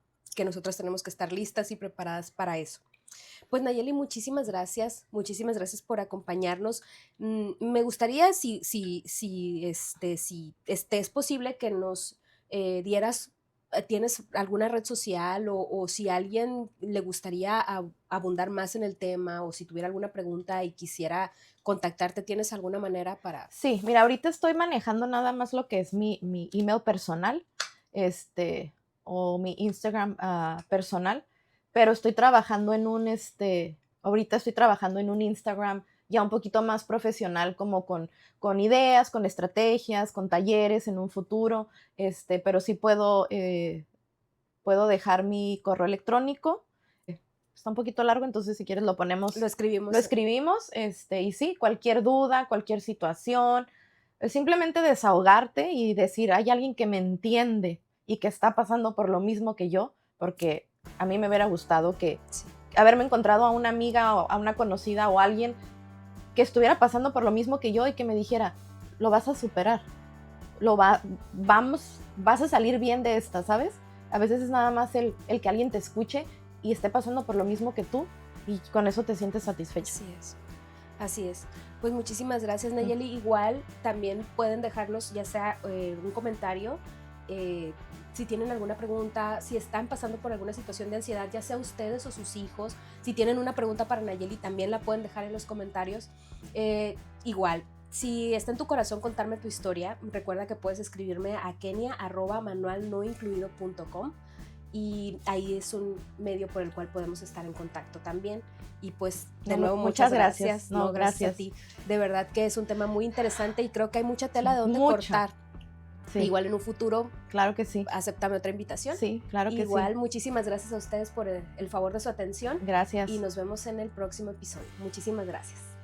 nosotras tenemos que estar listas y preparadas para eso. Pues Nayeli, muchísimas gracias por acompañarnos. Me gustaría si es posible que nos dieras ¿Tienes alguna red social o si a alguien le gustaría abundar más en el tema o si tuviera alguna pregunta y quisiera contactarte, ¿tienes alguna manera para...? Sí, mira, ahorita estoy manejando nada más lo que es mi email personal, o mi Instagram personal, pero estoy trabajando en ahorita estoy trabajando en un Instagram ya un poquito más profesional, como con ideas, con estrategias, con talleres en un futuro, pero sí puedo dejar mi correo electrónico. Está un poquito largo, entonces si quieres Lo escribimos. lo escribimos, y sí, cualquier duda, cualquier situación, simplemente desahogarte y decir, hay alguien que me entiende y que está pasando por lo mismo que yo, porque a mí me hubiera gustado Sí. haberme encontrado a una amiga o a una conocida o alguien que estuviera pasando por lo mismo que yo y que me dijera, lo vas a superar, vas a salir bien de esta, ¿sabes? A veces es nada más el que alguien te escuche y esté pasando por lo mismo que tú y con eso te sientes satisfecho. Así es. Así es. Pues muchísimas gracias, Nayeli. Igual también pueden dejarnos ya sea un comentario, si tienen alguna pregunta, si están pasando por alguna situación de ansiedad, ya sea ustedes o sus hijos, si tienen una pregunta para Nayeli, también la pueden dejar en los comentarios. Igual, si está en tu corazón contarme tu historia, recuerda que puedes escribirme a kenia@manualnoincluido.com y ahí es un medio por el cual podemos estar en contacto también. Y pues de nuevo muchas gracias. No, gracias a ti. De verdad que es un tema muy interesante y creo que hay mucha tela de donde cortar. Sí. Igual en un futuro, claro que sí. acéptame otra invitación. Sí, claro que sí. Igual muchísimas gracias a ustedes por el favor de su atención. Gracias. Y nos vemos en el próximo episodio. Muchísimas gracias.